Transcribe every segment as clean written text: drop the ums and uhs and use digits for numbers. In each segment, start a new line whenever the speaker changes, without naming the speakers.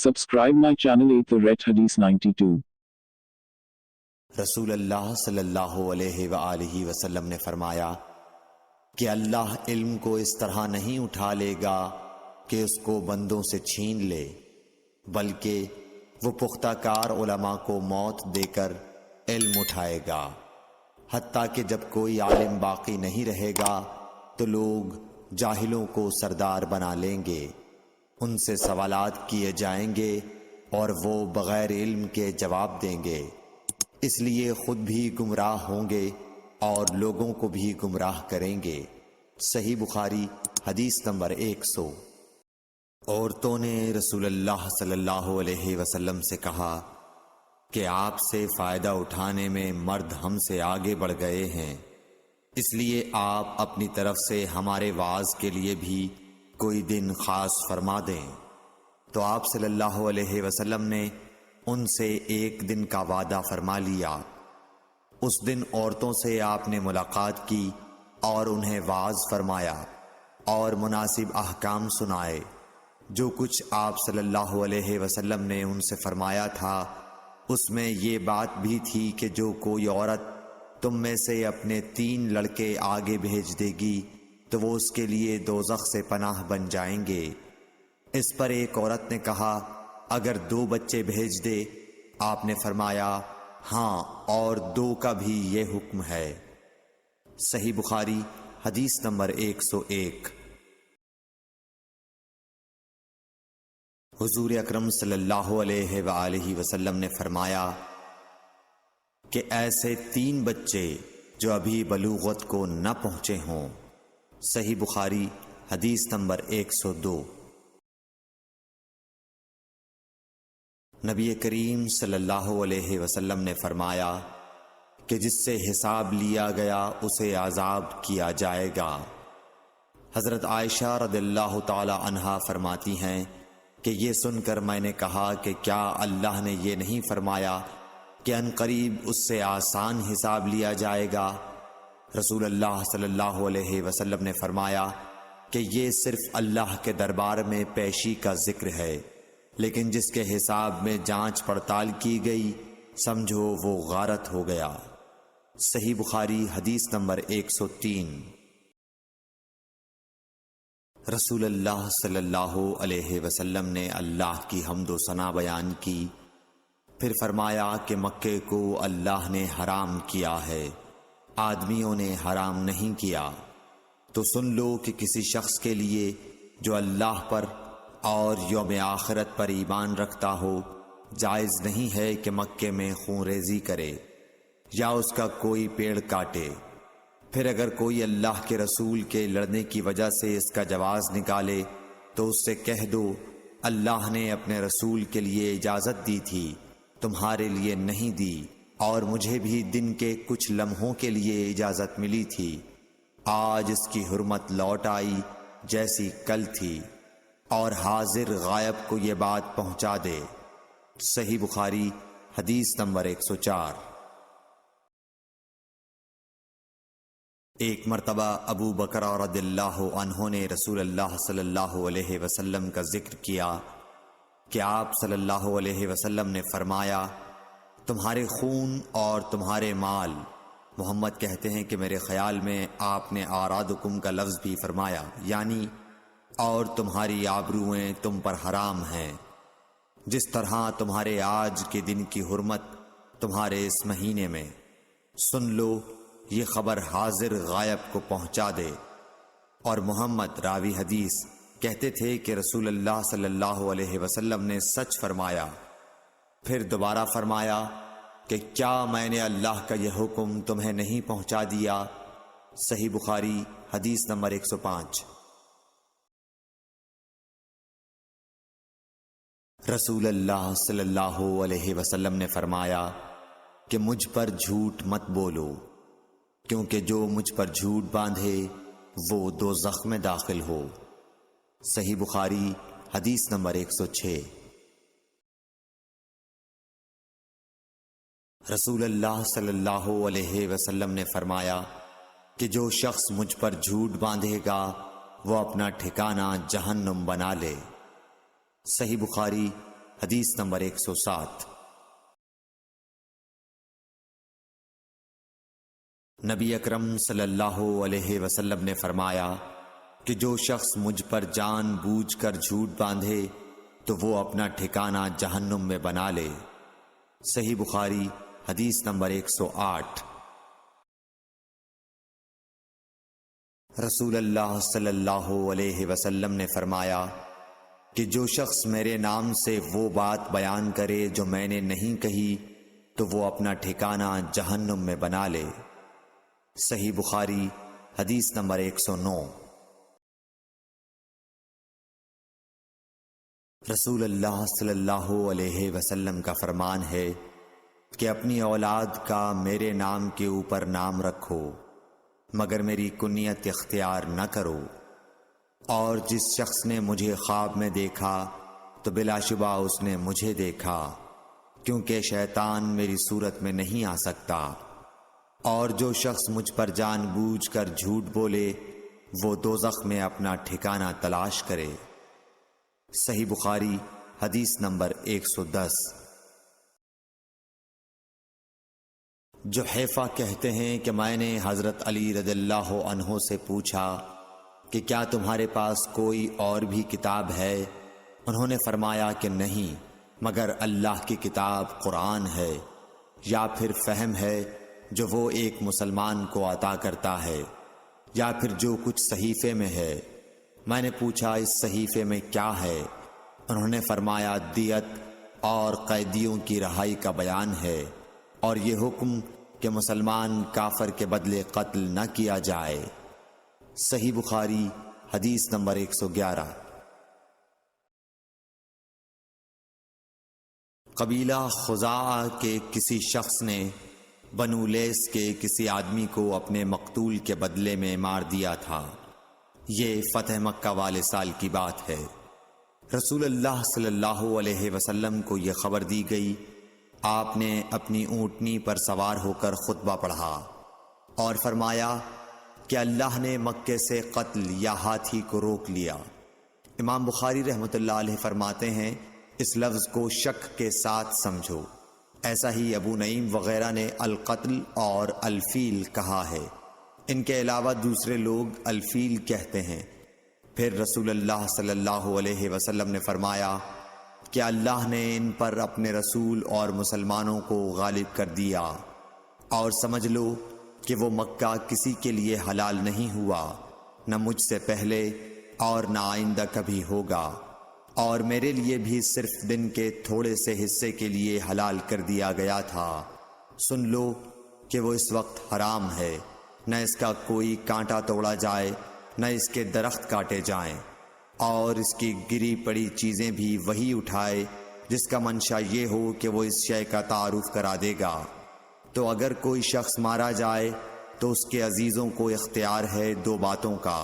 Subscribe my channel 8 The Red Hadith 92.
رسول اللہ صلی اللہ علیہ وآلہ وسلم نے فرمایا کہ اللہ علم کو اس طرح نہیں اٹھا لے گا کہ اس کو بندوں سے چھین لے، بلکہ وہ پختہ کار علماء کو موت دے کر علم اٹھائے گا، حتیٰ کہ جب کوئی عالم باقی نہیں رہے گا تو لوگ جاہلوں کو سردار بنا لیں گے، ان سے سوالات کیے جائیں گے اور وہ بغیر علم کے جواب دیں گے، اس لیے خود بھی گمراہ ہوں گے اور لوگوں کو بھی گمراہ کریں گے۔ صحیح بخاری حدیث نمبر 100۔ عورتوں نے رسول اللہ صلی اللہ علیہ وسلم سے کہا کہ آپ سے فائدہ اٹھانے میں مرد ہم سے آگے بڑھ گئے ہیں، اس لیے آپ اپنی طرف سے ہمارے وعظ کے لیے بھی کوئی دن خاص فرما دیں۔ تو آپ صلی اللہ علیہ وسلم نے ان سے ایک دن کا وعدہ فرما لیا۔ اس دن عورتوں سے آپ نے ملاقات کی اور انہیں واعظ فرمایا اور مناسب احکام سنائے۔ جو کچھ آپ صلی اللہ علیہ وسلم نے ان سے فرمایا تھا اس میں یہ بات بھی تھی کہ جو کوئی عورت تم میں سے اپنے 3 لڑکے آگے بھیج دے گی تو وہ اس کے لیے دوزخ سے پناہ بن جائیں گے۔ اس پر ایک عورت نے کہا اگر 2 بچے بھیج دے؟ آپ نے فرمایا ہاں، اور 2 کا بھی یہ حکم ہے۔ صحیح بخاری حدیث نمبر 101۔ حضور اکرم صلی اللہ علیہ وآلہ وسلم نے فرمایا کہ ایسے 3 بچے جو ابھی بلوغت کو نہ پہنچے ہوں۔ صحیح بخاری حدیث نمبر 102۔ نبی کریم صلی اللہ علیہ وسلم نے فرمایا کہ جس سے حساب لیا گیا اسے عذاب کیا جائے گا۔ حضرت عائشہ رضی اللہ تعالی عنہا فرماتی ہیں کہ یہ سن کر میں نے کہا کہ کیا اللہ نے یہ نہیں فرمایا کہ ان قریب اس سے آسان حساب لیا جائے گا؟ رسول اللہ صلی اللہ علیہ وسلم نے فرمایا کہ یہ صرف اللہ کے دربار میں پیشی کا ذکر ہے، لیکن جس کے حساب میں جانچ پڑتال کی گئی سمجھو وہ غارت ہو گیا۔ صحیح بخاری حدیث نمبر 103۔ رسول اللہ صلی اللہ علیہ وسلم نے اللہ کی حمد و ثنا بیان کی، پھر فرمایا کہ مکے کو اللہ نے حرام کیا ہے، آدمیوں نے حرام نہیں کیا۔ تو سن لو کہ کسی شخص کے لیے جو اللہ پر اور یوم آخرت پر ایمان رکھتا ہو جائز نہیں ہے کہ مکے میں خون ریزی کرے یا اس کا کوئی پیڑ کاٹے۔ پھر اگر کوئی اللہ کے رسول کے لڑنے کی وجہ سے اس کا جواز نکالے تو اس سے کہہ دو اللہ نے اپنے رسول کے لیے اجازت دی تھی، تمہارے لیے نہیں دی، اور مجھے بھی دن کے کچھ لمحوں کے لیے اجازت ملی تھی، آج اس کی حرمت لوٹ آئی جیسی کل تھی، اور حاضر غائب کو یہ بات پہنچا دے۔ صحیح بخاری حدیث نمبر 104۔ ایک مرتبہ ابو بکر رضی اللہ عنہ نے رسول اللہ صلی اللہ علیہ وسلم کا ذکر کیا کہ آپ صلی اللہ علیہ وسلم نے فرمایا تمہارے خون اور تمہارے مال، محمد کہتے ہیں کہ میرے خیال میں آپ نے اعراضکم کا لفظ بھی فرمایا، یعنی اور تمہاری آبروئیں تم پر حرام ہیں، جس طرح تمہارے آج کے دن کی حرمت تمہارے اس مہینے میں۔ سن لو یہ خبر حاضر غائب کو پہنچا دے۔ اور محمد راوی حدیث کہتے تھے کہ رسول اللہ صلی اللہ علیہ وسلم نے سچ فرمایا۔ پھر دوبارہ فرمایا کہ کیا میں نے اللہ کا یہ حکم تمہیں نہیں پہنچا دیا؟ صحیح بخاری حدیث نمبر 105۔ رسول اللہ صلی اللہ علیہ وسلم نے فرمایا کہ مجھ پر جھوٹ مت بولو، کیونکہ جو مجھ پر جھوٹ باندھے وہ دوزخ میں داخل ہو۔ صحیح بخاری حدیث نمبر 106۔ رسول اللہ صلی اللہ علیہ وسلم نے فرمایا کہ جو شخص مجھ پر جھوٹ باندھے گا وہ اپنا ٹھکانہ جہنم بنا لے۔ صحیح بخاری حدیث نمبر 107۔ نبی اکرم صلی اللہ علیہ وسلم نے فرمایا کہ جو شخص مجھ پر جان بوجھ کر جھوٹ باندھے تو وہ اپنا ٹھکانہ جہنم میں بنا لے۔ صحیح بخاری حدیث نمبر 108۔ رسول اللہ صلی اللہ علیہ وسلم نے فرمایا کہ جو شخص میرے نام سے وہ بات بیان کرے جو میں نے نہیں کہی تو وہ اپنا ٹھکانہ جہنم میں بنا لے۔ صحیح بخاری حدیث نمبر 109۔ رسول اللہ صلی اللہ علیہ وسلم کا فرمان ہے کہ اپنی اولاد کا میرے نام کے اوپر نام رکھو مگر میری کنیت اختیار نہ کرو، اور جس شخص نے مجھے خواب میں دیکھا تو بلا شبہ اس نے مجھے دیکھا، کیونکہ شیطان میری صورت میں نہیں آ سکتا، اور جو شخص مجھ پر جان بوجھ کر جھوٹ بولے وہ دوزخ میں اپنا ٹھکانہ تلاش کرے۔ صحیح بخاری حدیث نمبر 110۔ جحیفہ کہتے ہیں کہ میں نے حضرت علی رضی اللہ عنہ سے پوچھا کہ کیا تمہارے پاس کوئی اور بھی کتاب ہے؟ انہوں نے فرمایا کہ نہیں مگر اللہ کی کتاب قرآن ہے، یا پھر فہم ہے جو وہ ایک مسلمان کو عطا کرتا ہے، یا پھر جو کچھ صحیفے میں ہے۔ میں نے پوچھا اس صحیفے میں کیا ہے؟ انہوں نے فرمایا دیت اور قیدیوں کی رہائی کا بیان ہے، اور یہ حکم کہ مسلمان کافر کے بدلے قتل نہ کیا جائے۔ صحیح بخاری حدیث نمبر 111۔ قبیلہ خزاعہ کے کسی شخص نے بنو لیس کے کسی آدمی کو اپنے مقتول کے بدلے میں مار دیا تھا۔ یہ فتح مکہ والے سال کی بات ہے۔ رسول اللہ صلی اللہ علیہ وسلم کو یہ خبر دی گئی۔ آپ نے اپنی اونٹنی پر سوار ہو کر خطبہ پڑھا اور فرمایا کہ اللہ نے مکے سے قتل یا ہاتھی کو روک لیا۔ امام بخاری رحمۃ اللہ علیہ فرماتے ہیں اس لفظ کو شک کے ساتھ سمجھو۔ ایسا ہی ابو نعیم وغیرہ نے القتل اور الفیل کہا ہے، ان کے علاوہ دوسرے لوگ الفیل کہتے ہیں۔ پھر رسول اللہ صلی اللہ علیہ وسلم نے فرمایا کہ اللہ نے ان پر اپنے رسول اور مسلمانوں کو غالب کر دیا، اور سمجھ لو کہ وہ مکہ کسی کے لیے حلال نہیں ہوا، نہ مجھ سے پہلے اور نہ آئندہ کبھی ہوگا، اور میرے لیے بھی صرف دن کے تھوڑے سے حصے کے لیے حلال کر دیا گیا تھا۔ سن لو کہ وہ اس وقت حرام ہے، نہ اس کا کوئی کانٹا توڑا جائے نہ اس کے درخت کاٹے جائیں، اور اس کی گری پڑی چیزیں بھی وہی اٹھائے جس کا منشا یہ ہو کہ وہ اس شے کا تعارف کرا دے گا۔ تو اگر کوئی شخص مارا جائے تو اس کے عزیزوں کو اختیار ہے دو باتوں کا،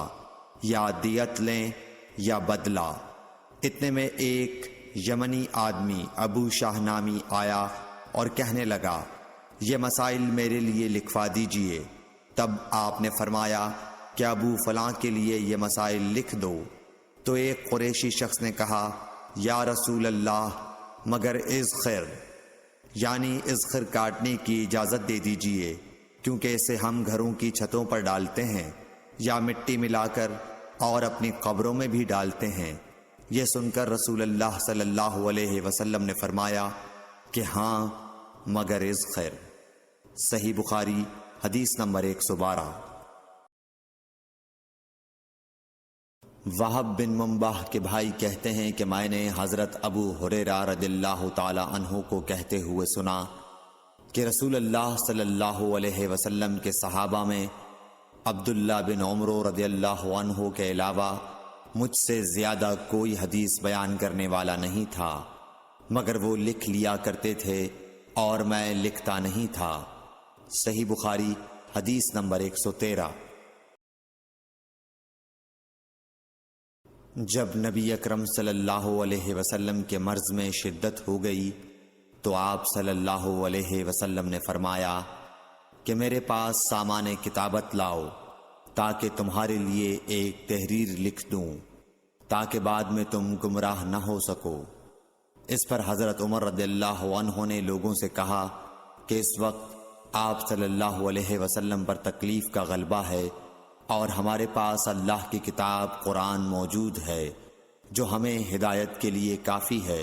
یا دیت لیں یا بدلہ۔ اتنے میں ایک یمنی آدمی ابو شاہ نامی آیا اور کہنے لگا یہ مسائل میرے لیے لکھوا دیجئے۔ تب آپ نے فرمایا کہ ابو فلاں کے لیے یہ مسائل لکھ دو۔ تو ایک قریشی شخص نے کہا یا رسول اللہ مگر اذخر، یعنی اذخر کاٹنے کی اجازت دے دیجئے، کیونکہ اسے ہم گھروں کی چھتوں پر ڈالتے ہیں یا مٹی ملا کر اور اپنی قبروں میں بھی ڈالتے ہیں۔ یہ سن کر رسول اللہ صلی اللہ علیہ وسلم نے فرمایا کہ ہاں مگر اذخر۔ صحیح بخاری حدیث نمبر 112۔ وہب بن منبح کے بھائی کہتے ہیں کہ میں نے حضرت ابو ہریرہ رضی اللہ تعالی عنہ کو کہتے ہوئے سنا کہ رسول اللہ صلی اللہ علیہ وسلم کے صحابہ میں عبداللہ بن عمر رضی اللہ عنہ کے علاوہ مجھ سے زیادہ کوئی حدیث بیان کرنے والا نہیں تھا، مگر وہ لکھ لیا کرتے تھے اور میں لکھتا نہیں تھا۔ صحیح بخاری حدیث نمبر 113۔ جب نبی اکرم صلی اللہ علیہ وسلم کے مرض میں شدت ہو گئی تو آپ صلی اللہ علیہ وسلم نے فرمایا کہ میرے پاس سامان کتابت لاؤ تاکہ تمہارے لیے ایک تحریر لکھ دوں تاکہ بعد میں تم گمراہ نہ ہو سکو۔ اس پر حضرت عمر رضی اللہ عنہ نے لوگوں سے کہا کہ اس وقت آپ صلی اللہ علیہ وسلم پر تکلیف کا غلبہ ہے اور ہمارے پاس اللہ کی کتاب قرآن موجود ہے جو ہمیں ہدایت کے لیے کافی ہے۔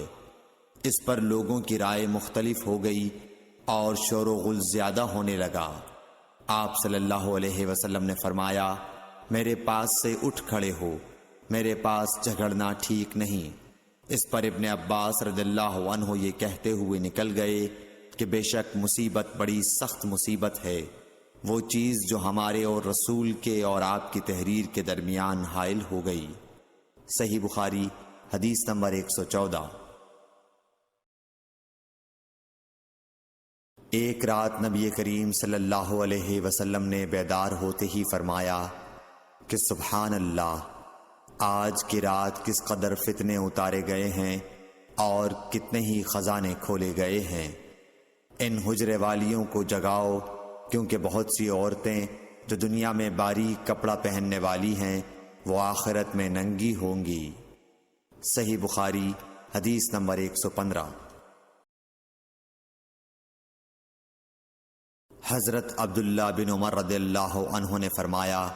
اس پر لوگوں کی رائے مختلف ہو گئی اور شور و غل زیادہ ہونے لگا۔ آپ صلی اللہ علیہ وسلم نے فرمایا، میرے پاس سے اٹھ کھڑے ہو، میرے پاس جھگڑنا ٹھیک نہیں۔ اس پر ابن عباس رضی اللہ عنہ یہ کہتے ہوئے نکل گئے کہ بے شک مصیبت بڑی سخت مصیبت ہے، وہ چیز جو ہمارے اور رسول کے اور آپ کی تحریر کے درمیان حائل ہو گئی۔ صحیح بخاری حدیث نمبر 114۔ ایک رات نبی کریم صلی اللہ علیہ وسلم نے بیدار ہوتے ہی فرمایا کہ سبحان اللہ، آج کی رات کس قدر فتنے اتارے گئے ہیں اور کتنے ہی خزانے کھولے گئے ہیں۔ ان حجرے والیوں کو جگاؤ، کیونکہ بہت سی عورتیں جو دنیا میں باریک کپڑا پہننے والی ہیں وہ آخرت میں ننگی ہوں گی۔ صحیح بخاری حدیث نمبر 115۔ حضرت عبداللہ بن عمر رضی اللہ عنہ نے فرمایا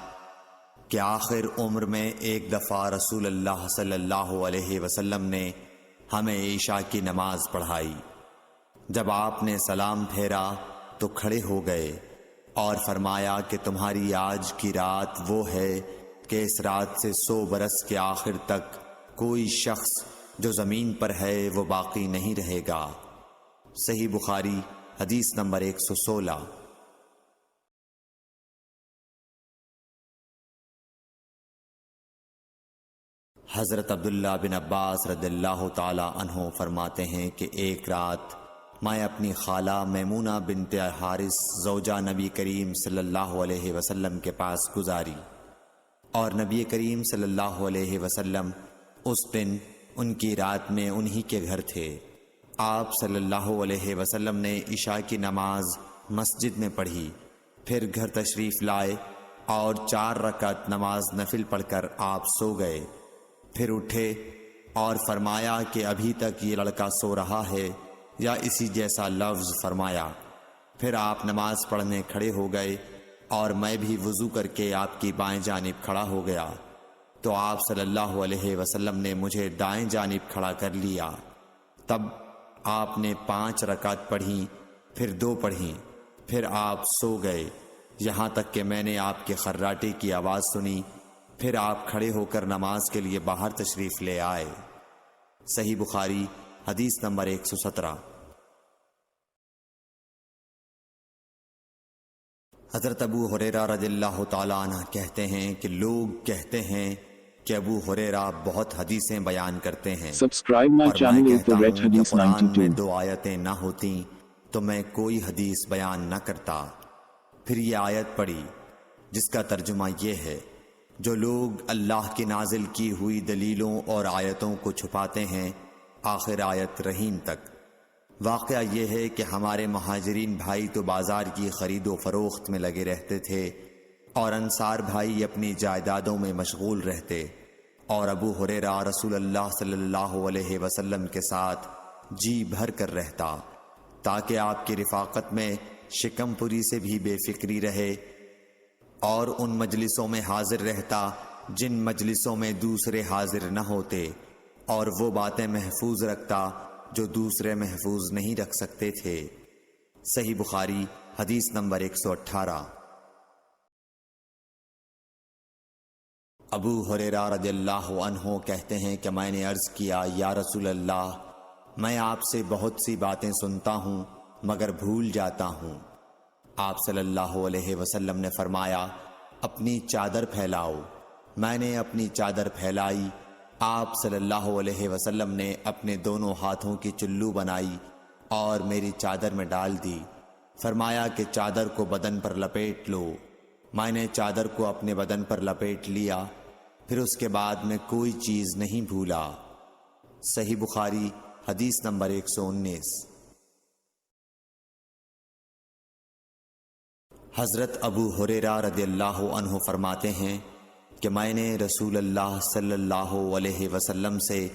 کہ آخر عمر میں ایک دفعہ رسول اللہ صلی اللہ علیہ وسلم نے ہمیں عشاء کی نماز پڑھائی۔ جب آپ نے سلام پھیرا تو کھڑے ہو گئے اور فرمایا کہ تمہاری آج کی رات وہ ہے کہ اس رات سے 100 برس کے آخر تک کوئی شخص جو زمین پر ہے وہ باقی نہیں رہے گا۔ صحیح بخاری حدیث نمبر 116۔ حضرت عبداللہ بن عباس رضی اللہ تعالی عنہ فرماتے ہیں کہ ایک رات میں اپنی خالہ میمونہ بنت حارث زوجہ نبی کریم صلی اللہ علیہ وسلم کے پاس گزاری، اور نبی کریم صلی اللہ علیہ وسلم اس دن ان کی رات میں انہی کے گھر تھے۔ آپ صلی اللہ علیہ وسلم نے عشاء کی نماز مسجد میں پڑھی، پھر گھر تشریف لائے اور 4 رکعت نماز نفل پڑھ کر آپ سو گئے۔ پھر اٹھے اور فرمایا کہ ابھی تک یہ لڑکا سو رہا ہے یا اسی جیسا لفظ فرمایا۔ پھر آپ نماز پڑھنے کھڑے ہو گئے اور میں بھی وضو کر کے آپ کی بائیں جانب کھڑا ہو گیا، تو آپ صلی اللہ علیہ وسلم نے مجھے دائیں جانب کھڑا کر لیا۔ تب آپ نے 5 رکعت پڑھیں، پھر 2 پڑھیں، پھر آپ سو گئے، یہاں تک کہ میں نے آپ کے خراٹے کی آواز سنی۔ پھر آپ کھڑے ہو کر نماز کے لیے باہر تشریف لے آئے۔ صحیح بخاری حدیث نمبر 117۔ حضرت ابو ہریرہ رضی اللہ تعالیٰ عنہ کہتے ہیں کہ لوگ کہتے ہیں کہ ابو ہریرہ بہت حدیثیں بیان کرتے ہیں،
Subscribe my
اور میں
channel
کہتا
to Red
ہوں کہ
Hadith
قرآن میں
92۔
2 آیتیں نہ ہوتیں تو میں کوئی حدیث بیان نہ کرتا۔ پھر یہ آیت پڑھی جس کا ترجمہ یہ ہے، جو لوگ اللہ کی نازل کی ہوئی دلیلوں اور آیتوں کو چھپاتے ہیں، آخر آیت رحیم تک۔ واقعہ یہ ہے کہ ہمارے مہاجرین بھائی تو بازار کی خرید و فروخت میں لگے رہتے تھے اور انصار بھائی اپنی جائیدادوں میں مشغول رہتے، اور ابو ہریرہ رسول اللہ صلی اللہ علیہ وسلم کے ساتھ جی بھر کر رہتا تاکہ آپ کی رفاقت میں شکم پوری سے بھی بے فکری رہے، اور ان مجلسوں میں حاضر رہتا جن مجلسوں میں دوسرے حاضر نہ ہوتے، اور وہ باتیں محفوظ رکھتا جو دوسرے محفوظ نہیں رکھ سکتے تھے۔ صحیح بخاری حدیث نمبر 118۔ ابو ہریرہ رضی اللہ عنہ کہتے ہیں کہ میں نے عرض کیا، یا رسول اللہ، میں آپ سے بہت سی باتیں سنتا ہوں مگر بھول جاتا ہوں۔ آپ صلی اللہ علیہ وسلم نے فرمایا، اپنی چادر پھیلاؤ۔ میں نے اپنی چادر پھیلائی، آپ صلی اللہ علیہ وسلم نے اپنے دونوں ہاتھوں کی چلو بنائی اور میری چادر میں ڈال دی، فرمایا کہ چادر کو بدن پر لپیٹ لو۔ میں نے چادر کو اپنے بدن پر لپیٹ لیا، پھر اس کے بعد میں کوئی چیز نہیں بھولا۔ صحیح بخاری حدیث نمبر 119۔ حضرت ابو ہریرہ رضی اللہ عنہ فرماتے ہیں کہ میں نے رسول اللہ صلی اللہ علیہ وسلم سے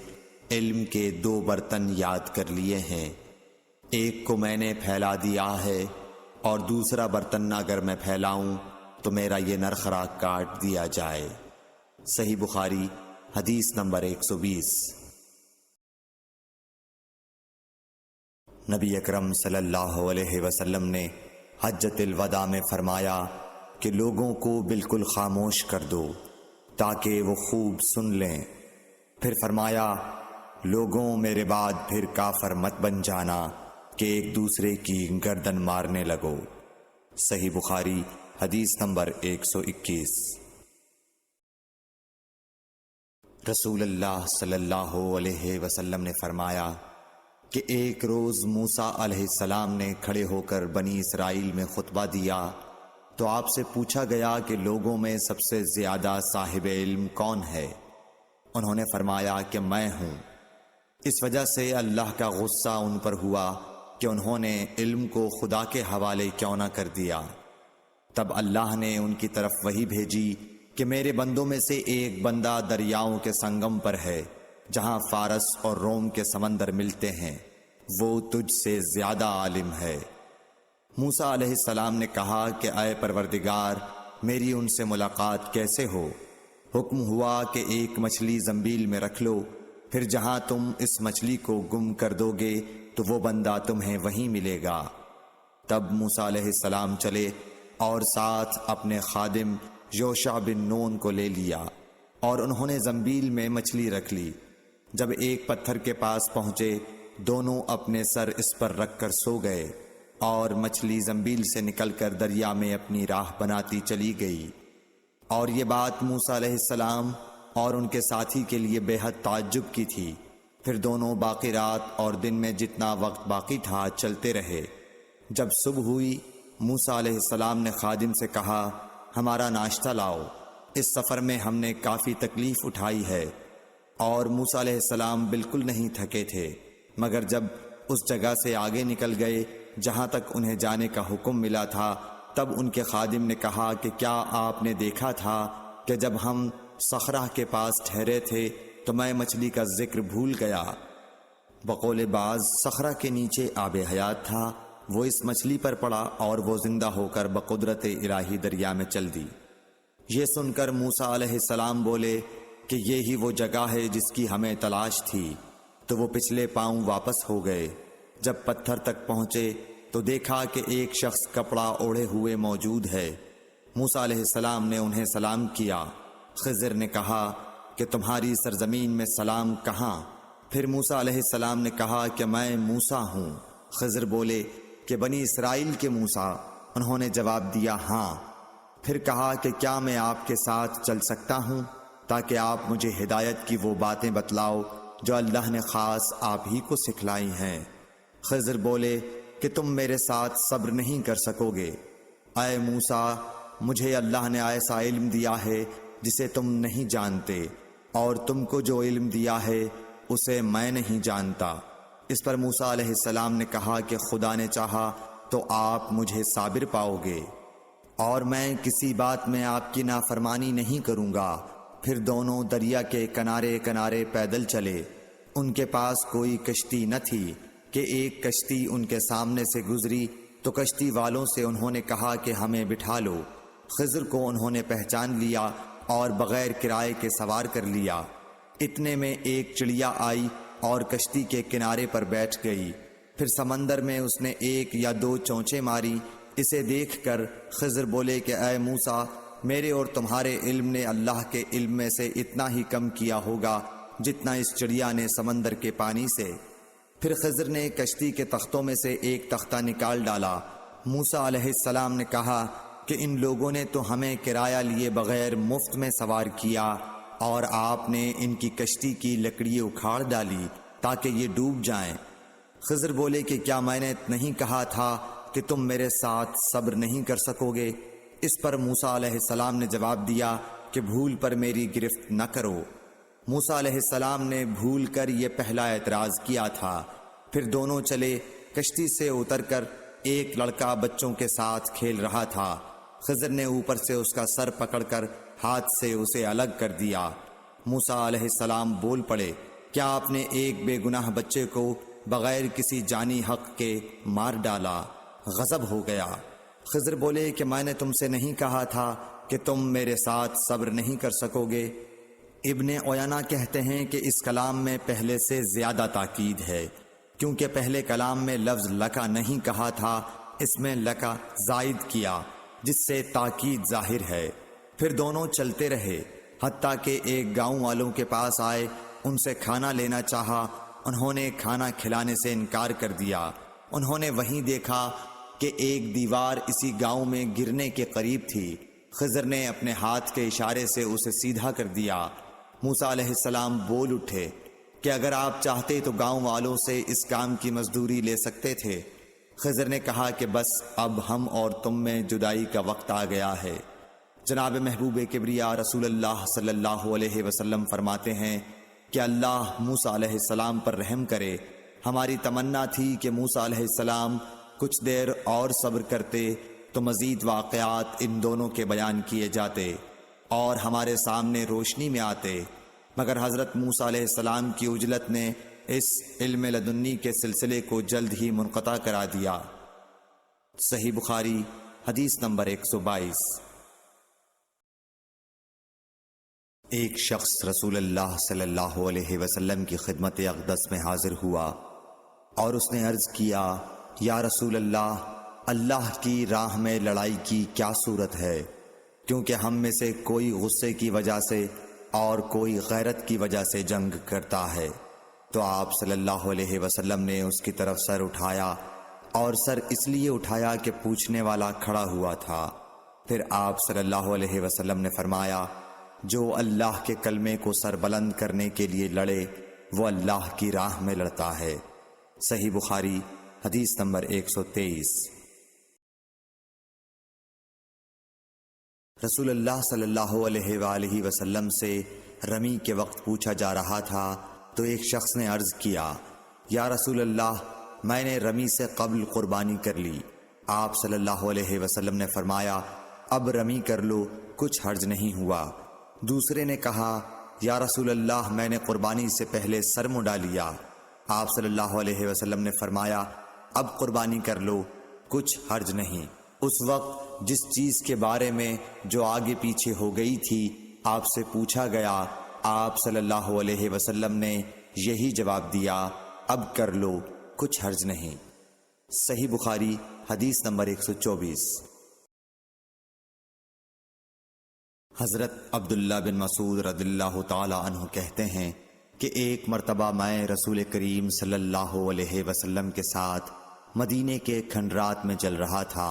علم کے 2 برتن یاد کر لیے ہیں، ایک کو میں نے پھیلا دیا ہے اور دوسرا برتن اگر میں پھیلاؤں تو میرا یہ نرخراک کاٹ دیا جائے۔ صحیح بخاری حدیث نمبر 120۔ نبی اکرم صلی اللہ علیہ وسلم نے حجۃ الوداع میں فرمایا کہ لوگوں کو بالکل خاموش کر دو تاکہ وہ خوب سن لیں۔ پھر فرمایا، لوگوں میرے بعد پھر کافر مت بن جانا کہ ایک دوسرے کی گردن مارنے لگو۔ صحیح بخاری حدیث نمبر 121۔ رسول اللہ صلی اللہ علیہ وسلم نے فرمایا کہ ایک روز موسیٰ علیہ السلام نے کھڑے ہو کر بنی اسرائیل میں خطبہ دیا تو آپ سے پوچھا گیا کہ لوگوں میں سب سے زیادہ صاحب علم کون ہے؟ انہوں نے فرمایا کہ میں ہوں۔ اس وجہ سے اللہ کا غصہ ان پر ہوا کہ انہوں نے علم کو خدا کے حوالے کیوں نہ کر دیا۔ تب اللہ نے ان کی طرف وحی بھیجی کہ میرے بندوں میں سے ایک بندہ دریاؤں کے سنگم پر ہے جہاں فارس اور روم کے سمندر ملتے ہیں، وہ تجھ سے زیادہ عالم ہے۔ موسیٰ علیہ السلام نے کہا کہ اے پروردگار، میری ان سے ملاقات کیسے ہو؟ حکم ہوا کہ ایک مچھلی زنبیل میں رکھ لو، پھر جہاں تم اس مچھلی کو گم کر دو گے تو وہ بندہ تمہیں وہیں ملے گا۔ تب موسیٰ علیہ السلام چلے اور ساتھ اپنے خادم یوشع بن نون کو لے لیا اور انہوں نے زنبیل میں مچھلی رکھ لی۔ جب ایک پتھر کے پاس پہنچے، دونوں اپنے سر اس پر رکھ کر سو گئے اور مچھلی زنبیل سے نکل کر دریا میں اپنی راہ بناتی چلی گئی۔ اور یہ بات موسیٰ علیہ السلام اور ان کے ساتھی کے لیے بے حد تعجب کی تھی۔ پھر دونوں باقی رات اور دن میں جتنا وقت باقی تھا چلتے رہے۔ جب صبح ہوئی، موسیٰ علیہ السلام نے خادم سے کہا، ہمارا ناشتہ لاؤ، اس سفر میں ہم نے کافی تکلیف اٹھائی ہے۔ اور موسیٰ علیہ السلام بالکل نہیں تھکے تھے، مگر جب اس جگہ سے آگے نکل گئے جہاں تک انہیں جانے کا حکم ملا تھا، تب ان کے خادم نے کہا کہ کیا آپ نے دیکھا تھا کہ جب ہم صخرہ کے پاس ٹھہرے تھے تو میں مچھلی کا ذکر بھول گیا؟ بقول بعض صخرہ کے نیچے آب حیات تھا، وہ اس مچھلی پر پڑا اور وہ زندہ ہو کر بقدرت الہی دریا میں چل دی۔ یہ سن کر موسیٰ علیہ السلام بولے کہ یہ ہی وہ جگہ ہے جس کی ہمیں تلاش تھی، تو وہ پچھلے پاؤں واپس ہو گئے۔ جب پتھر تک پہنچے تو دیکھا کہ ایک شخص کپڑا اوڑھے ہوئے موجود ہے۔ موسیٰ علیہ السلام نے انہیں سلام کیا۔ خضر نے کہا کہ تمہاری سرزمین میں سلام کہاں؟ پھر موسیٰ علیہ السلام نے کہا کہ میں موسیٰ ہوں۔ خضر بولے کہ بنی اسرائیل کے موسیٰ؟ انہوں نے جواب دیا ہاں۔ پھر کہا کہ کیا میں آپ کے ساتھ چل سکتا ہوں تاکہ آپ مجھے ہدایت کی وہ باتیں بتلاؤ جو اللہ نے خاص آپ ہی کو سکھلائی ہیں؟ خضر بولے کہ تم میرے ساتھ صبر نہیں کر سکو گے۔ اے موسیٰ، مجھے اللہ نے ایسا علم دیا ہے جسے تم نہیں جانتے، اور تم کو جو علم دیا ہے اسے میں نہیں جانتا۔ اس پر موسیٰ علیہ السلام نے کہا کہ خدا نے چاہا تو آپ مجھے صابر پاؤ گے، اور میں کسی بات میں آپ کی نافرمانی نہیں کروں گا۔ پھر دونوں دریا کے کنارے کنارے پیدل چلے۔ ان کے پاس کوئی کشتی نہ تھی کہ ایک کشتی ان کے سامنے سے گزری تو کشتی والوں سے انہوں نے کہا کہ ہمیں بٹھا لو۔ خضر کو انہوں نے پہچان لیا اور بغیر کرائے کے سوار کر لیا۔ اتنے میں ایک چڑیا آئی اور کشتی کے کنارے پر بیٹھ گئی۔ پھر سمندر میں اس نے 1 یا 2 چونچیں ماری۔ اسے دیکھ کر خضر بولے کہ اے موسیٰ، میرے اور تمہارے علم نے اللہ کے علم میں سے اتنا ہی کم کیا ہوگا جتنا اس چڑیا نے سمندر کے پانی سے۔ پھر خضر نے کشتی کے تختوں میں سے ایک تختہ نکال ڈالا۔ موسیٰ علیہ السلام نے کہا کہ ان لوگوں نے تو ہمیں کرایہ لیے بغیر مفت میں سوار کیا، اور آپ نے ان کی کشتی کی لکڑی اکھاڑ ڈالی تاکہ یہ ڈوب جائیں۔ خضر بولے کہ کیا میں نے نہیں کہا تھا کہ تم میرے ساتھ صبر نہیں کر سکو گے؟ اس پر موسیٰ علیہ السلام نے جواب دیا کہ بھول پر میری گرفت نہ کرو۔ موسیٰ علیہ السلام نے بھول کر یہ پہلا اعتراض کیا تھا۔ پھر دونوں چلے۔ کشتی سے اتر کر ایک لڑکا بچوں کے ساتھ کھیل رہا تھا۔ خضر نے اوپر سے اس کا سر پکڑ کر ہاتھ سے اسے الگ کر دیا۔ موسیٰ علیہ السلام بول پڑے کیا آپ نے ایک بے گناہ بچے کو بغیر کسی جانی حق کے مار ڈالا؟ غضب ہو گیا۔ خضر بولے کہ میں نے تم سے نہیں کہا تھا کہ تم میرے ساتھ صبر نہیں کر سکو گے؟ ابن عیینہ کہتے ہیں کہ اس کلام میں پہلے سے زیادہ تاکید ہے، کیونکہ پہلے کلام میں لفظ لکا نہیں کہا تھا، اس میں لکا زائد کیا، جس سے تاکید ظاہر ہے۔ پھر دونوں چلتے رہے، حتیٰ کہ ایک گاؤں والوں کے پاس آئے، ان سے کھانا لینا چاہا، انہوں نے کھانا کھلانے سے انکار کر دیا۔ انہوں نے وہیں دیکھا کہ ایک دیوار اسی گاؤں میں گرنے کے قریب تھی۔ خضر نے اپنے ہاتھ کے اشارے سے اسے سیدھا کر دیا۔ موسیٰ علیہ السلام بول اٹھے کہ اگر آپ چاہتے تو گاؤں والوں سے اس کام کی مزدوری لے سکتے تھے۔ خضر نے کہا کہ بس اب ہم اور تم میں جدائی کا وقت آ گیا ہے۔ جناب محبوب کبریا رسول اللہ صلی اللہ علیہ وسلم فرماتے ہیں کہ اللہ موسیٰ علیہ السلام پر رحم کرے۔ ہماری تمنا تھی کہ موسیٰ علیہ السلام کچھ دیر اور صبر کرتے تو مزید واقعات ان دونوں کے بیان کیے جاتے اور ہمارے سامنے روشنی میں آتے، مگر حضرت موسیٰ علیہ السلام کی عجلت نے اس علم لدنی کے سلسلے کو جلد ہی منقطع کرا دیا۔ صحیح بخاری حدیث نمبر 122۔ ایک شخص رسول اللہ صلی اللہ علیہ وسلم کی خدمت اقدس میں حاضر ہوا اور اس نے عرض کیا، یا رسول اللہ، اللہ کی راہ میں لڑائی کی کیا صورت ہے؟ کیونکہ ہم میں سے کوئی غصے کی وجہ سے اور کوئی غیرت کی وجہ سے جنگ کرتا ہے۔ تو آپ صلی اللہ علیہ وسلم نے اس کی طرف سر اٹھایا، اور سر اس لیے اٹھایا کہ پوچھنے والا کھڑا ہوا تھا۔ پھر آپ صلی اللہ علیہ وسلم نے فرمایا، جو اللہ کے کلمے کو سر بلند کرنے کے لیے لڑے وہ اللہ کی راہ میں لڑتا ہے۔ صحیح بخاری حدیث نمبر 123۔ رسول اللہ صلی اللہ علیہ وآلہ وسلم سے رمی کے وقت پوچھا جا رہا تھا تو ایک شخص نے عرض کیا، یا رسول اللہ، میں نے رمی سے قبل قربانی کر لی۔ آپ صلی اللہ علیہ وسلم نے فرمایا، اب رمی کر لو، کچھ حرج نہیں ہوا۔ دوسرے نے کہا، یا رسول اللہ، میں نے قربانی سے پہلے سر منڈا لیا۔ آپ صلی اللہ علیہ وسلم نے فرمایا، اب قربانی کر لو، کچھ حرج نہیں۔ اس وقت جس چیز کے بارے میں جو آگے پیچھے ہو گئی تھی آپ سے پوچھا گیا، آپ صلی اللہ علیہ وسلم نے یہی جواب دیا، اب کر لو، کچھ حرج نہیں۔ صحیح بخاری حدیث نمبر 124۔ حضرت عبداللہ بن مسعود رضی اللہ تعالی عنہ کہتے ہیں کہ ایک مرتبہ میں رسول کریم صلی اللہ علیہ وسلم کے ساتھ مدینے کے کھنڈرات میں چل رہا تھا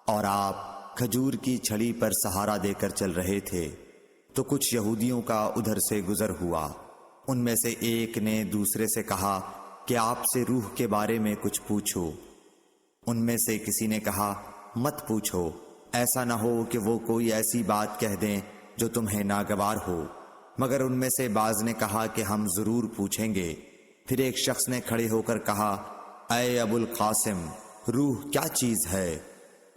اور آپ کھجور کی چھڑی پر سہارا دے کر چل رہے تھے، تو کچھ یہودیوں کا ادھر سے گزر ہوا۔ ان میں سے ایک نے دوسرے سے کہا کہ آپ سے روح کے بارے میں کچھ پوچھو۔ ان میں سے کسی نے کہا، مت پوچھو، ایسا نہ ہو کہ وہ کوئی ایسی بات کہہ دیں جو تمہیں ناگوار ہو۔ مگر ان میں سے بعض نے کہا کہ ہم ضرور پوچھیں گے۔ پھر ایک شخص نے کھڑے ہو کر کہا، اے ابو القاسم، روح کیا چیز ہے؟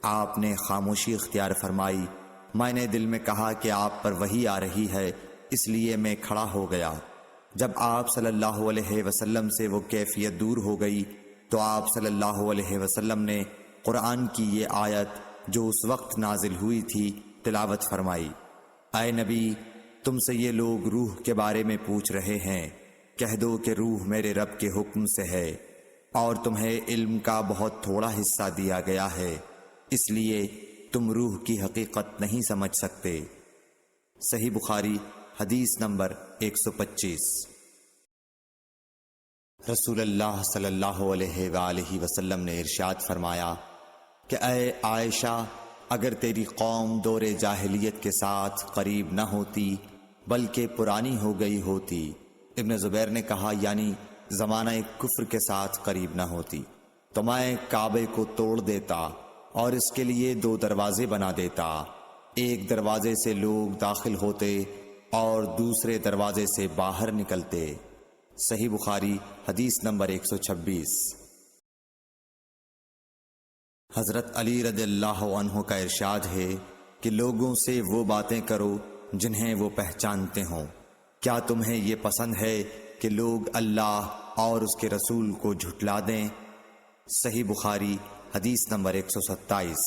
آپ نے خاموشی اختیار فرمائی۔ میں نے دل میں کہا کہ آپ پر وحی آ رہی ہے، اس لیے میں کھڑا ہو گیا۔ جب آپ صلی اللہ علیہ وسلم سے وہ کیفیت دور ہو گئی تو آپ صلی اللہ علیہ وسلم نے قرآن کی یہ آیت جو اس وقت نازل ہوئی تھی تلاوت فرمائی، اے نبی، تم سے یہ لوگ روح کے بارے میں پوچھ رہے ہیں، کہہ دو کہ روح میرے رب کے حکم سے ہے، اور تمہیں علم کا بہت تھوڑا حصہ دیا گیا ہے، اس لیے تم روح کی حقیقت نہیں سمجھ سکتے۔ صحیح بخاری حدیث نمبر 125۔ رسول اللہ صلی اللہ علیہ وآلہ وسلم نے ارشاد فرمایا کہ اے عائشہ، اگر تیری قوم دور جاہلیت کے ساتھ قریب نہ ہوتی بلکہ پرانی ہو گئی ہوتی، ابن زبیر نے کہا یعنی زمانہ کفر کے ساتھ قریب نہ ہوتی، تو میں کعبے کو توڑ دیتا اور اس کے لیے 2 دروازے بنا دیتا، ایک دروازے سے لوگ داخل ہوتے اور دوسرے دروازے سے باہر نکلتے۔ صحیح بخاری حدیث نمبر 126۔ حضرت علی رضی اللہ عنہ کا ارشاد ہے کہ لوگوں سے وہ باتیں کرو جنہیں وہ پہچانتے ہوں۔ کیا تمہیں یہ پسند ہے کہ لوگ اللہ اور اس کے رسول کو جھٹلا دیں۔ صحیح بخاری حدیث نمبر 127۔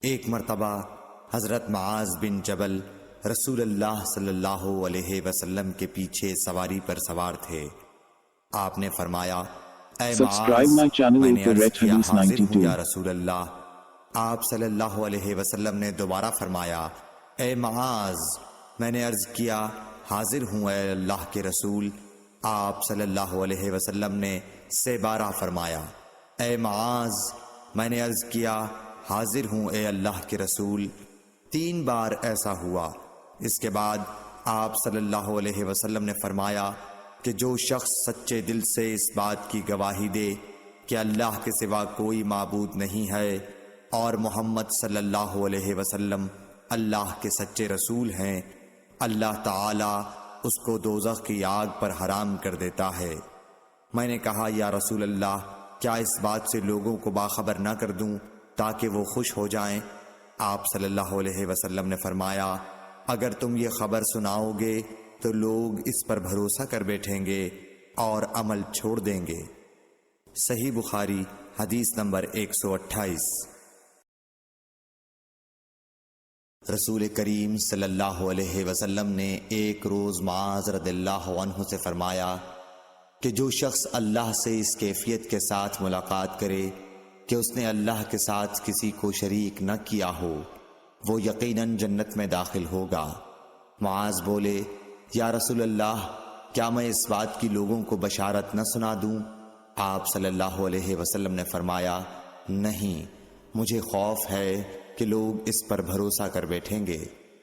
ایک مرتبہ حضرت معاذ بن جبل رسول اللہ صلی اللہ علیہ وسلم کے پیچھے سواری پر سوار تھے۔ آپ نے فرمایا، اے
Subscribe my
معاذ،
channel
میں نے
to
عرض
Red
کیا
Hadith
حاضر ہوں
92۔
یا رسول اللہ۔ آپ صلی اللہ علیہ وسلم نے دوبارہ فرمایا، اے معاذ، میں نے عرض کیا حاضر ہوں اے اللہ کے رسول۔ آپ صلی اللہ علیہ وسلم نے 12 فرمایا، اے معاذ، میں نے عرض کیا حاضر ہوں اے اللہ کے رسول۔ 3 بار ایسا ہوا۔ اس کے بعد آپ صلی اللہ علیہ وسلم نے فرمایا کہ جو شخص سچے دل سے اس بات کی گواہی دے کہ اللہ کے سوا کوئی معبود نہیں ہے اور محمد صلی اللہ علیہ وسلم اللہ کے سچے رسول ہیں، اللہ تعالی اس کو دوزخ کی آگ پر حرام کر دیتا ہے۔ میں نے کہا، یا رسول اللہ، کیا اس بات سے لوگوں کو باخبر نہ کر دوں تاکہ وہ خوش ہو جائیں؟ آپ صلی اللہ علیہ وسلم نے فرمایا، اگر تم یہ خبر سناؤ گے تو لوگ اس پر بھروسہ کر بیٹھیں گے اور عمل چھوڑ دیں گے۔ صحیح بخاری حدیث نمبر 128۔ رسول کریم صلی اللہ علیہ وسلم نے ایک روز معاذ رضی اللہ عنہ سے فرمایا کہ جو شخص اللہ سے اس کیفیت کے ساتھ ملاقات کرے کہ اس نے اللہ کے ساتھ کسی کو شریک نہ کیا ہو، وہ یقیناً جنت میں داخل ہوگا۔ معاذ بولے، یا رسول اللہ، کیا میں اس بات کی لوگوں کو بشارت نہ سنا دوں؟ آپ صلی اللہ علیہ وسلم نے فرمایا، نہیں، مجھے خوف ہے کہ لوگ اس پر بھروسہ کر بیٹھیں گے۔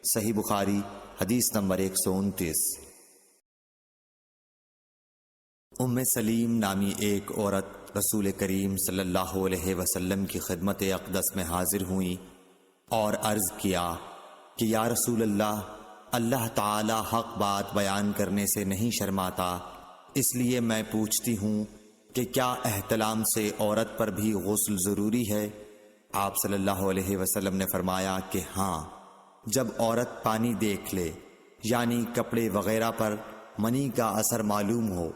صحیح بخاری حدیث نمبر 129۔ ام سلیم نامی ایک عورت رسول کریم صلی اللہ علیہ وسلم کی خدمت اقدس میں حاضر ہوئیں اور عرض کیا کہ یا رسول اللہ، اللہ تعالی حق بات بیان کرنے سے نہیں شرماتا، اس لیے میں پوچھتی ہوں کہ کیا احتلام سے عورت پر بھی غسل ضروری ہے؟ آپ صلی اللہ علیہ وسلم نے فرمایا کہ ہاں، جب عورت پانی دیکھ لے، یعنی کپڑے وغیرہ پر منی کا اثر معلوم ہو۔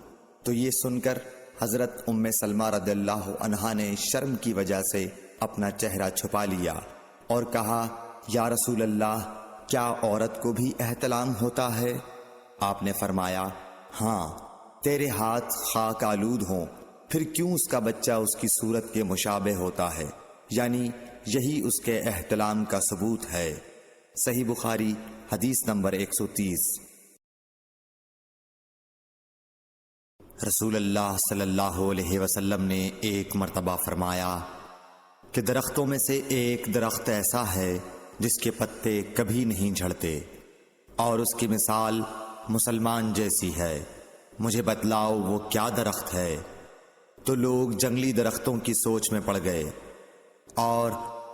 تو یہ سن کر حضرت ام سلمہ رضی اللہ عنہا نے شرم کی وجہ سے اپنا چہرہ چھپا لیا اور کہا، یا رسول اللہ، کیا عورت کو بھی احتلام ہوتا ہے؟ آپ نے فرمایا، ہاں، تیرے ہاتھ خاک آلود ہوں، پھر کیوں اس کا بچہ اس کی صورت کے مشابہ ہوتا ہے؟ یعنی یہی اس کے احتلام کا ثبوت ہے۔ صحیح بخاری حدیث نمبر 130۔ رسول اللہ صلی اللہ علیہ وسلم نے ایک مرتبہ فرمایا کہ درختوں میں سے ایک درخت ایسا ہے جس کے پتے کبھی نہیں جھڑتے، اور اس کی مثال مسلمان جیسی ہے، مجھے بتلاؤ وہ کیا درخت ہے؟ تو لوگ جنگلی درختوں کی سوچ میں پڑ گئے، اور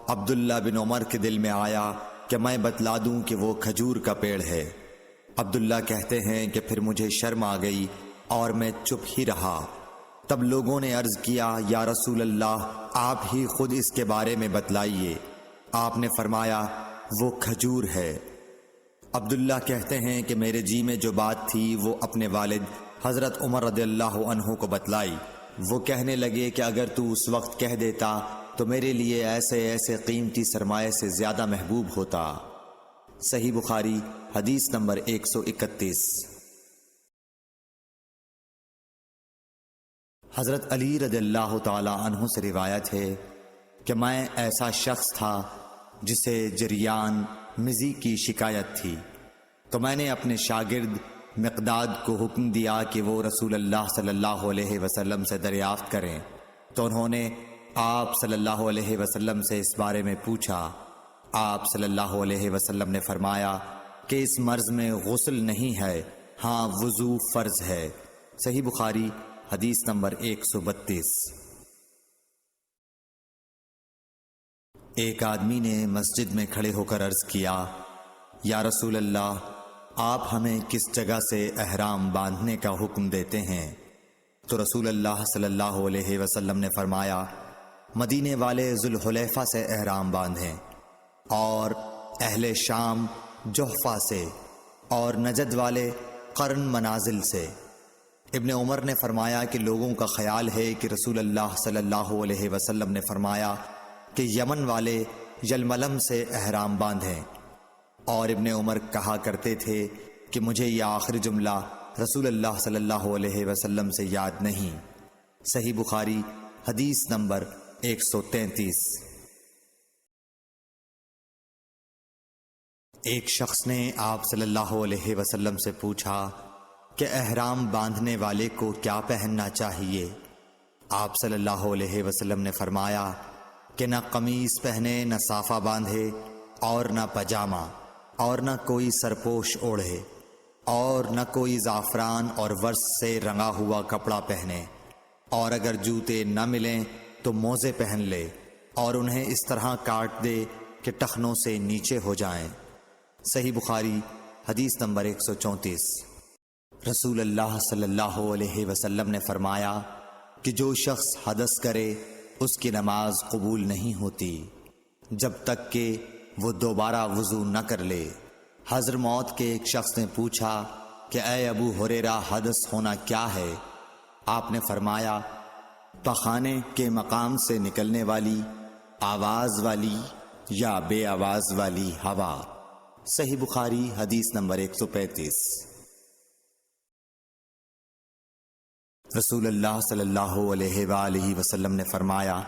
عبداللہ بن عمر کے دل میں آیا کہ میں بتلا دوں کہ وہ کھجور کا پیڑ ہے۔ عبداللہ کہتے ہیں کہ پھر مجھے شرم آ گئی اور میں چپ ہی رہا۔ تب لوگوں نے عرض کیا، یا رسول اللہ، آپ ہی خود اس کے بارے میں بتلائیے۔ آپ نے فرمایا، وہ کھجور ہے۔ عبداللہ کہتے ہیں کہ میرے جی میں جو بات تھی وہ اپنے والد حضرت عمر رضی اللہ عنہ کو بتلائی۔ وہ کہنے لگے کہ اگر تو اس وقت کہہ دیتا تو میرے لیے ایسے ایسے قیمتی سرمایہ سے زیادہ محبوب ہوتا۔ صحیح بخاری حدیث نمبر 131۔ حضرت علی رضی اللہ تعالی عنہ سے روایت ہے کہ میں ایسا شخص تھا جسے جریان مزی کی شکایت تھی، تو میں نے اپنے شاگرد مقداد کو حکم دیا کہ وہ رسول اللہ صلی اللہ علیہ وسلم سے دریافت کریں، تو انہوں نے آپ صلی اللہ علیہ وسلم سے اس بارے میں پوچھا۔ آپ صلی اللہ علیہ وسلم نے فرمایا کہ اس مرض میں غسل نہیں ہے، ہاں وضو فرض ہے۔ صحیح بخاری حدیث نمبر 132۔ ایک آدمی نے مسجد میں کھڑے ہو کر عرض کیا، یا رسول اللہ، آپ ہمیں کس جگہ سے احرام باندھنے کا حکم دیتے ہیں؟ تو رسول اللہ صلی اللہ علیہ وسلم نے فرمایا، مدینے والے ذوالحلیفہ سے احرام باندھیں، اور اہل شام جحفہ سے، اور نجد والے قرن منازل سے۔ ابن عمر نے فرمایا کہ لوگوں کا خیال ہے کہ رسول اللہ صلی اللہ علیہ وسلم نے فرمایا کہ یمن والے یلملم سے احرام باندھیں، اور ابن عمر کہا کرتے تھے کہ مجھے یہ آخری جملہ رسول اللہ صلی اللہ علیہ وسلم سے یاد نہیں۔ صحیح بخاری حدیث نمبر 133۔ ایک شخص نے آپ صلی اللہ علیہ وسلم سے پوچھا کہ احرام باندھنے والے کو کیا پہننا چاہیے؟ آپ صلی اللہ علیہ وسلم نے فرمایا کہ نہ قمیص پہنے، نہ صافہ باندھے، اور نہ پجامہ، اور نہ کوئی سرپوش اوڑھے، اور نہ کوئی زعفران اور ورس سے رنگا ہوا کپڑا پہنے، اور اگر جوتے نہ ملیں تو موزے پہن لے، اور انہیں اس طرح کاٹ دے کہ ٹخنوں سے نیچے ہو جائیں۔ صحیح بخاری حدیث نمبر 134۔ رسول اللہ صلی اللہ علیہ وسلم نے فرمایا کہ جو شخص حدث کرے اس کی نماز قبول نہیں ہوتی جب تک کہ وہ دوبارہ وضو نہ کر لے۔ حضر موت کے ایک شخص نے پوچھا کہ اے ابو ہریرہ، حدث ہونا کیا ہے؟ آپ نے فرمایا پخانے کے مقام سے نکلنے والی آواز والی یا بے آواز والی ہوا۔ صحیح بخاری حدیث نمبر 135۔ رسول اللہ صلی اللہ علیہ وآلہ وسلم نے فرمایا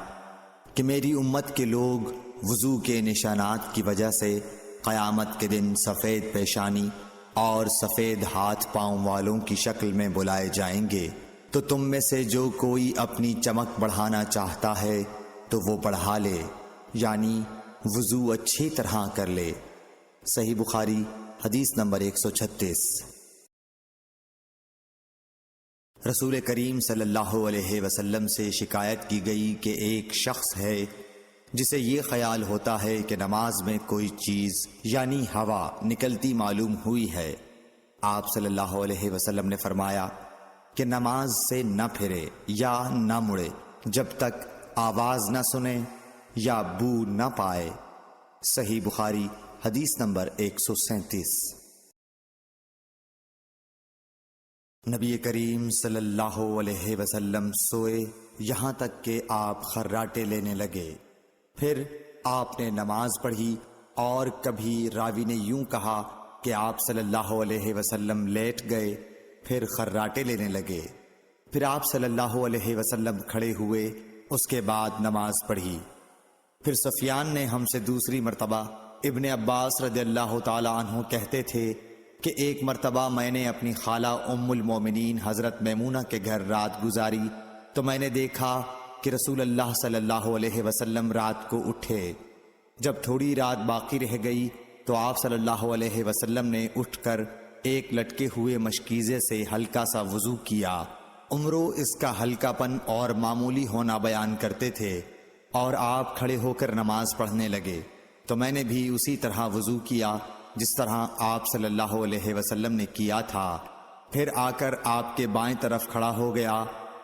کہ میری امت کے لوگ وضو کے نشانات کی وجہ سے قیامت کے دن سفید پیشانی اور سفید ہاتھ پاؤں والوں کی شکل میں بلائے جائیں گے، تو تم میں سے جو کوئی اپنی چمک بڑھانا چاہتا ہے تو وہ بڑھا لے، یعنی وضو اچھی طرح کر لے۔ صحیح بخاری حدیث نمبر 136۔ رسول کریم صلی اللہ علیہ وسلم سے شکایت کی گئی کہ ایک شخص ہے جسے یہ خیال ہوتا ہے کہ نماز میں کوئی چیز یعنی ہوا نکلتی معلوم ہوئی ہے۔ آپ صلی اللہ علیہ وسلم نے فرمایا کہ نماز سے نہ پھرے یا نہ مڑے جب تک آواز نہ سنے یا بو نہ پائے۔ صحیح بخاری حدیث نمبر 137۔ نبی کریم صلی اللہ علیہ وسلم سوئے یہاں تک کہ آپ خراٹے لینے لگے، پھر آپ نے نماز پڑھی، اور کبھی راوی نے یوں کہا کہ آپ صلی اللہ علیہ وسلم لیٹ گئے، پھر خراٹے لینے لگے، پھر آپ صلی اللہ علیہ وسلم کھڑے ہوئے، اس کے بعد نماز پڑھی۔ پھر سفیان نے ہم سے دوسری مرتبہ، ابن عباس رضی اللہ تعالی عنہ کہتے تھے کہ ایک مرتبہ میں نے اپنی خالہ ام المومنین حضرت میمونہ کے گھر رات گزاری تو میں نے دیکھا کہ رسول اللہ صلی اللہ علیہ وسلم رات کو اٹھے۔ جب تھوڑی رات باقی رہ گئی تو آپ صلی اللہ علیہ وسلم نے اٹھ کر ایک لٹکے ہوئے مشکیزے سے ہلکا سا وضو کیا۔ عمرو اس کا ہلکا پن اور معمولی ہونا بیان کرتے تھے، اور آپ کھڑے ہو کر نماز پڑھنے لگے تو میں نے بھی اسی طرح وضو کیا جس طرح آپ صلی اللہ علیہ وسلم نے کیا تھا، پھر آ کر آپ کے بائیں طرف کھڑا ہو گیا،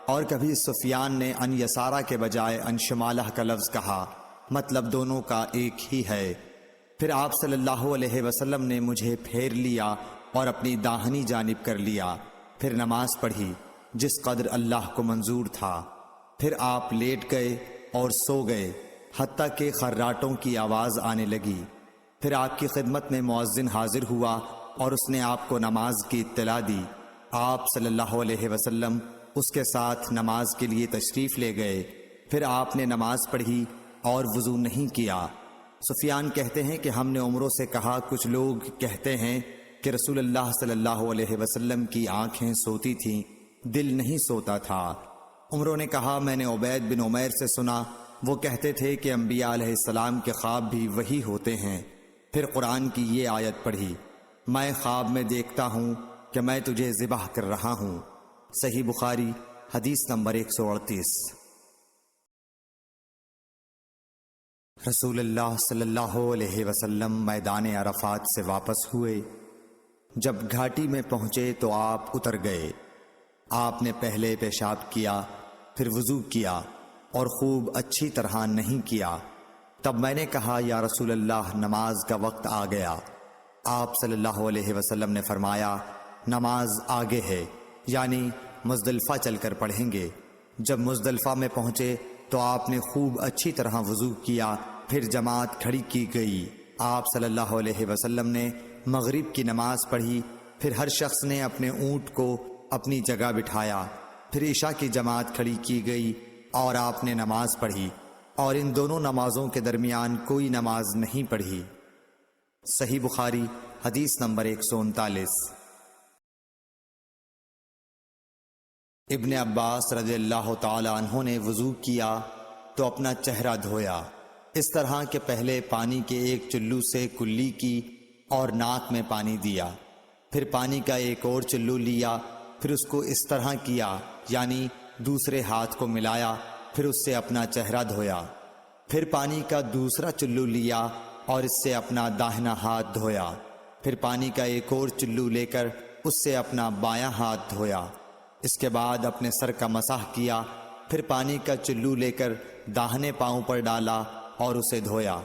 اور کبھی سفیان نے ان یسارہ کے بجائے ان شمالہ کا لفظ کہا، مطلب دونوں کا ایک ہی ہے۔ پھر آپ صلی اللہ علیہ وسلم نے مجھے پھیر لیا اور اپنی داہنی جانب کر لیا، پھر نماز پڑھی جس قدر اللہ کو منظور تھا، پھر آپ لیٹ گئے اور سو گئے حتیٰ کہ خراٹوں کی آواز آنے لگی۔ پھر آپ کی خدمت میں مؤذن حاضر ہوا اور اس نے آپ کو نماز کی اطلاع دی۔ آپ صلی اللہ علیہ وسلم اس کے ساتھ نماز کے لیے تشریف لے گئے، پھر آپ نے نماز پڑھی اور وضو نہیں کیا۔ سفیان کہتے ہیں کہ ہم نے عمروں سے کہا، کچھ لوگ کہتے ہیں کہ رسول اللہ صلی اللہ علیہ وسلم کی آنکھیں سوتی تھیں، دل نہیں سوتا تھا۔ عمروں نے کہا، میں نے عبید بن عمیر سے سنا، وہ کہتے تھے کہ انبیاء علیہ السلام کے خواب بھی وہی ہوتے ہیں۔ پھر قرآن کی یہ آیت پڑھی، میں خواب میں دیکھتا ہوں کہ میں تجھے ذبح کر رہا ہوں۔ صحیح بخاری حدیث نمبر 138۔ رسول اللہ صلی اللہ علیہ وسلم میدان عرفات سے واپس ہوئے۔ جب گھاٹی میں پہنچے تو آپ اتر گئے۔ آپ نے پہلے پیشاب کیا، پھر وضو کیا اور خوب اچھی طرح نہیں کیا۔ تب میں نے کہا، یا رسول اللہ، نماز کا وقت آ گیا۔ آپ صلی اللہ علیہ وسلم نے فرمایا نماز آگے ہے، یعنی مزدلفہ چل کر پڑھیں گے۔ جب مزدلفہ میں پہنچے تو آپ نے خوب اچھی طرح وضو کیا، پھر جماعت کھڑی کی گئی۔ آپ صلی اللہ علیہ وسلم نے مغرب کی نماز پڑھی، پھر ہر شخص نے اپنے اونٹ کو اپنی جگہ بٹھایا، پھر عشاء کی جماعت کھڑی کی گئی اور آپ نے نماز پڑھی، اور ان دونوں نمازوں کے درمیان کوئی نماز نہیں پڑھی۔ صحیح بخاری حدیث نمبر 139۔ ابن عباس رضی اللہ تعالی عنہ نے وضو کیا تو اپنا چہرہ دھویا، اس طرح کہ پہلے پانی کے ایک چلو سے کلی کی اور ناک میں پانی دیا، پھر پانی کا ایک اور چلو لیا، پھر اس کو اس طرح کیا، یعنی دوسرے ہاتھ کو ملایا، پھر اس سے اپنا چہرہ دھویا، پھر پانی کا دوسرا چلو لیا اور اس سے اپنا داہنا ہاتھ دھویا، پھر پانی کا ایک اور چلو لے کر اس سے اپنا بایاں ہاتھ دھویا، اس کے بعد اپنے سر کا مسح کیا، پھر پانی کا چلو لے کر داہنے پاؤں پر ڈالا اور اسے دھویا،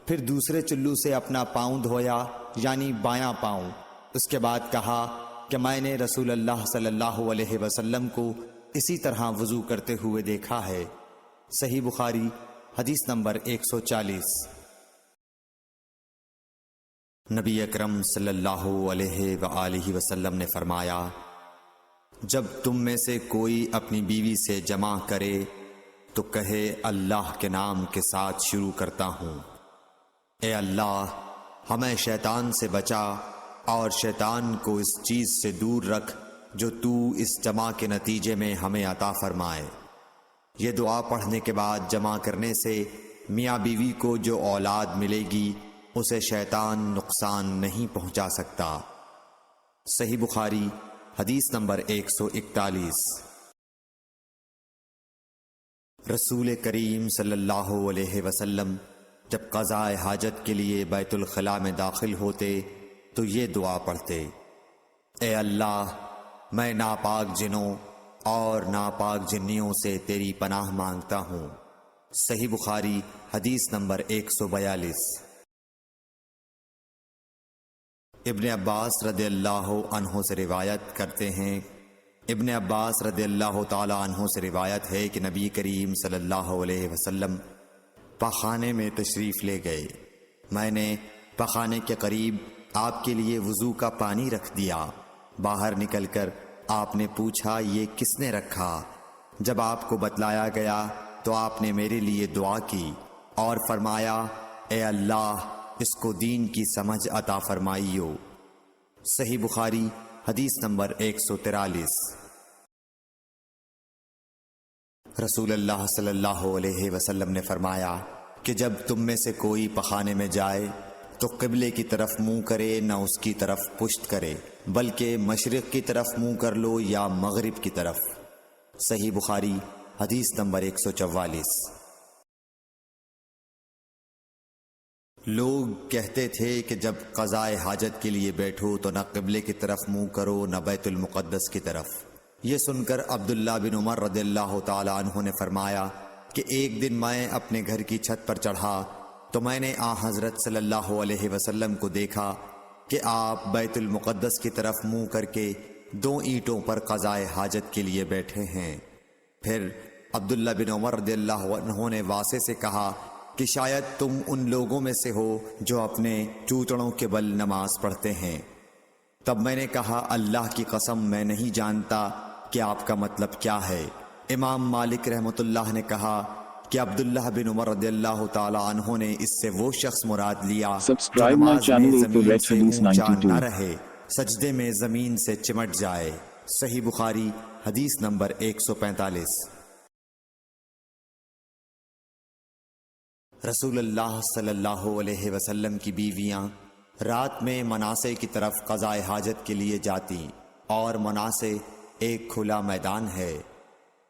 پھر دوسرے چلو سے اپنا پاؤں دھویا، یعنی بایاں پاؤں۔ اس کے بعد کہا کہ میں نے رسول اللہ صلی اللہ علیہ وسلم کو اسی طرح وضو کرتے ہوئے دیکھا ہے۔ صحیح بخاری حدیث نمبر 140۔ نبی اکرم صلی اللہ علیہ وآلہ وسلم نے فرمایا، جب تم میں سے کوئی اپنی بیوی سے جمع کرے تو کہے اللہ کے نام کے ساتھ شروع کرتا ہوں، اے اللہ ہمیں شیطان سے بچا اور شیطان کو اس چیز سے دور رکھ جو تو اس جمع کے نتیجے میں ہمیں عطا فرمائے۔ یہ دعا پڑھنے کے بعد جمع کرنے سے میاں بیوی کو جو اولاد ملے گی اسے شیطان نقصان نہیں پہنچا سکتا۔ صحیح بخاری حدیث نمبر 141۔ رسول کریم صلی اللہ علیہ وسلم جب قضاء حاجت کے لیے بیت الخلاء میں داخل ہوتے تو یہ دعا پڑھتے، اے اللہ میں ناپاک جنوں اور ناپاک جنیوں سے تیری پناہ مانگتا ہوں۔ صحیح بخاری حدیث نمبر 142۔ ابن عباس رضی اللہ عنہ سے روایت کرتے ہیں، ابن عباس رضی اللہ تعالی عنہ سے روایت ہے کہ نبی کریم صلی اللہ علیہ وسلم پاخانے میں تشریف لے گئے، میں نے پاخانے کے قریب آپ کے لیے وضو کا پانی رکھ دیا، باہر نکل کر آپ نے پوچھا یہ کس نے رکھا؟ جب آپ کو بتلایا گیا تو آپ نے میرے لیے دعا کی اور فرمایا، اے اللہ اس کو دین کی سمجھ عطا فرمائیو۔ صحیح بخاری حدیث نمبر 143۔ رسول اللہ صلی اللہ علیہ وسلم نے فرمایا کہ جب تم میں سے کوئی پخانے میں جائے تو قبلے کی طرف منہ کرے نہ اس کی طرف پشت کرے، بلکہ مشرق کی طرف منہ کر لو یا مغرب کی طرف۔ صحیح بخاری حدیث نمبر 144۔ لوگ کہتے تھے کہ جب قضاء حاجت کے لیے بیٹھو تو نہ قبلے کی طرف منہ کرو نہ بیت المقدس کی طرف۔ یہ سن کر عبداللہ بن عمر رضی اللہ تعالی عنہ نے فرمایا کہ ایک دن میں اپنے گھر کی چھت پر چڑھا تو میں نے حضرت صلی اللہ علیہ وسلم کو دیکھا کہ آپ بیت المقدس کی طرف منہ کر کے 2 اینٹوں پر قضاء حاجت کے لیے بیٹھے ہیں۔ پھر عبداللہ بن عمر رضی اللہ عنہ نے واسع سے کہا کہ شاید تم ان لوگوں میں سے ہو جو اپنے چوتڑوں کے بل نماز پڑھتے ہیں۔ تب میں نے کہا اللہ کی قسم میں نہیں جانتا کہ آپ کا مطلب کیا ہے۔ امام مالک رحمۃ اللہ نے کہا کہ عبداللہ بن عمر رضی اللہ تعالی عنہ نے اس سے وہ شخص مراد لیا جو
Subscribe my
نماز
channel
میں
to
زمین
Red
سے
Hadith
اونچا
92۔
نہ رہے، سجدے میں زمین سے چمٹ جائے۔ صحیح بخاری حدیث نمبر 145۔ رسول اللہ صلی اللہ علیہ وسلم کی بیویاں رات میں مناسے کی طرف قضاء حاجت کے لیے جاتی اور مناسے ایک کھلا میدان ہے،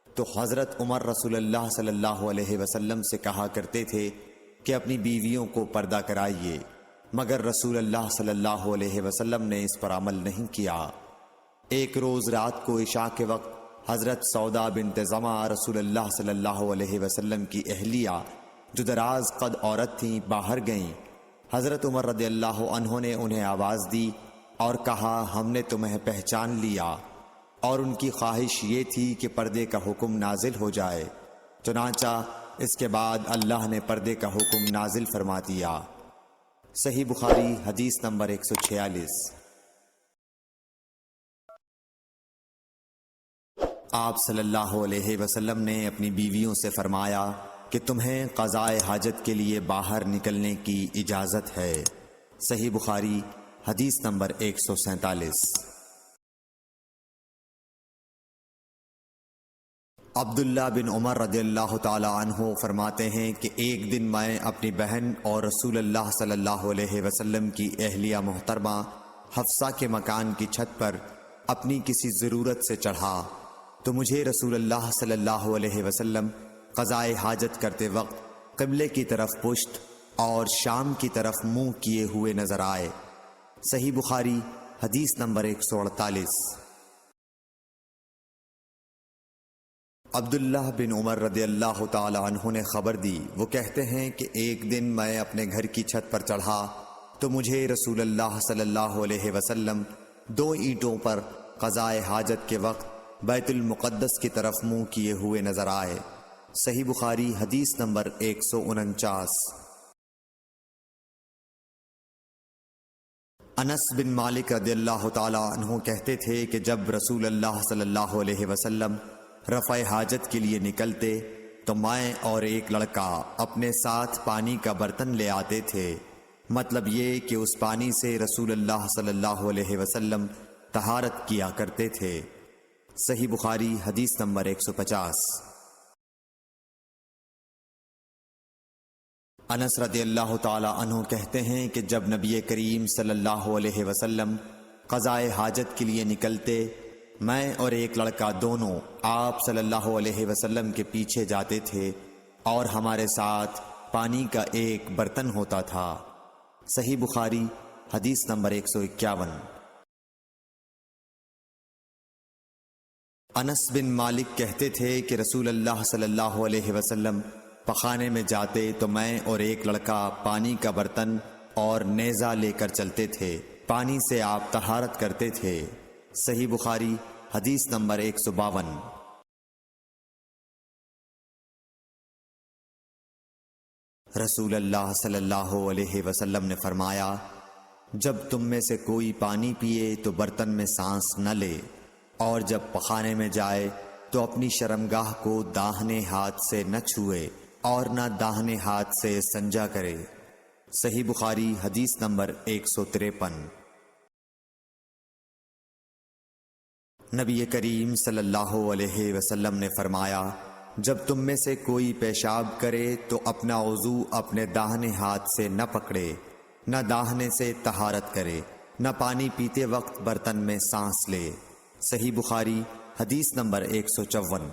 تو حضرت عمر رسول اللہ صلی اللہ علیہ وسلم سے کہا کرتے تھے کہ اپنی بیویوں کو پردہ کرائیے، مگر رسول اللہ صلی اللہ علیہ وسلم نے اس پر عمل نہیں کیا۔ ایک روز رات کو عشاء کے وقت حضرت سودا بنت زمع رسول اللہ صلی اللہ علیہ وسلم کی اہلیہ جو دراز قد عورت تھیں باہر گئیں حضرت عمر رضی اللہ عنہ نے انہیں آواز دی اور کہا ہم نے تمہیں پہچان لیا، اور ان کی خواہش یہ تھی کہ پردے کا حکم نازل ہو جائے، چنانچہ اس کے بعد اللہ نے پردے کا حکم نازل فرما دیا۔ صحیح بخاری حدیث نمبر 146۔ آپ صلی اللہ علیہ وسلم نے اپنی بیویوں سے فرمایا کہ تمہیں قضائے حاجت کے لیے باہر نکلنے کی اجازت ہے۔ صحیح بخاری حدیث نمبر 147۔ عبداللہ بن عمر رضی اللہ تعالی عنہ فرماتے ہیں کہ ایک دن میں اپنی بہن اور رسول اللہ صلی اللہ علیہ وسلم کی اہلیہ محترمہ حفصہ کے مکان کی چھت پر اپنی کسی ضرورت سے چڑھا تو مجھے رسول اللہ صلی اللہ علیہ وسلم قضائے حاجت کرتے وقت قبلے کی طرف پشت اور شام کی طرف منہ کیے ہوئے نظر آئے۔ صحیح بخاری حدیث نمبر 148۔ عبداللہ بن عمر رضی اللہ تعالی عنہ نے خبر دی، وہ کہتے ہیں کہ ایک دن میں اپنے گھر کی چھت پر چڑھا تو مجھے رسول اللہ صلی اللہ علیہ وسلم 2 اینٹوں پر قضائے حاجت کے وقت بیت المقدس کی طرف منہ کیے ہوئے نظر آئے۔ صحیح بخاری حدیث نمبر 149۔ انس بن مالک رضی اللہ تعالی عنہ کہتے تھے کہ جب رسول اللہ صلی اللہ علیہ وسلم رفع حاجت کے لیے نکلتے تو میں اور ایک لڑکا اپنے ساتھ پانی کا برتن لے آتے تھے، مطلب یہ کہ اس پانی سے رسول اللہ صلی اللہ علیہ وسلم طہارت کیا کرتے تھے۔ صحیح بخاری حدیث نمبر 150۔ انس رضی اللہ تعالی عنہ کہتے ہیں کہ جب نبی کریم صلی اللہ علیہ وسلم قضائے حاجت کے لیے نکلتے، میں اور ایک لڑکا دونوں آپ صلی اللہ علیہ وسلم کے پیچھے جاتے تھے اور ہمارے ساتھ پانی کا ایک برتن ہوتا تھا۔ صحیح بخاری حدیث نمبر 151۔ انس بن مالک کہتے تھے کہ رسول اللہ صلی اللہ علیہ وسلم پخانے میں جاتے تو میں اور ایک لڑکا پانی کا برتن اور نیزہ لے کر چلتے تھے، پانی سے آپ طہارت کرتے تھے۔ صحیح بخاری حدیث نمبر 152۔ رسول اللہ صلی اللہ علیہ وسلم نے فرمایا، جب تم میں سے کوئی پانی پیے تو برتن میں سانس نہ لے، اور جب پخانے میں جائے تو اپنی شرمگاہ کو داہنے ہاتھ سے نہ چھوئے اور نہ داہنے ہاتھ سے استنجا کرے۔ صحیح بخاری حدیث نمبر 153۔ نبی کریم صلی اللہ علیہ وسلم نے فرمایا، جب تم میں سے کوئی پیشاب کرے تو اپنا وضو اپنے داہنے ہاتھ سے نہ پکڑے، نہ داہنے سے طہارت کرے، نہ پانی پیتے وقت برتن میں سانس لے۔ صحیح بخاری حدیث نمبر 154۔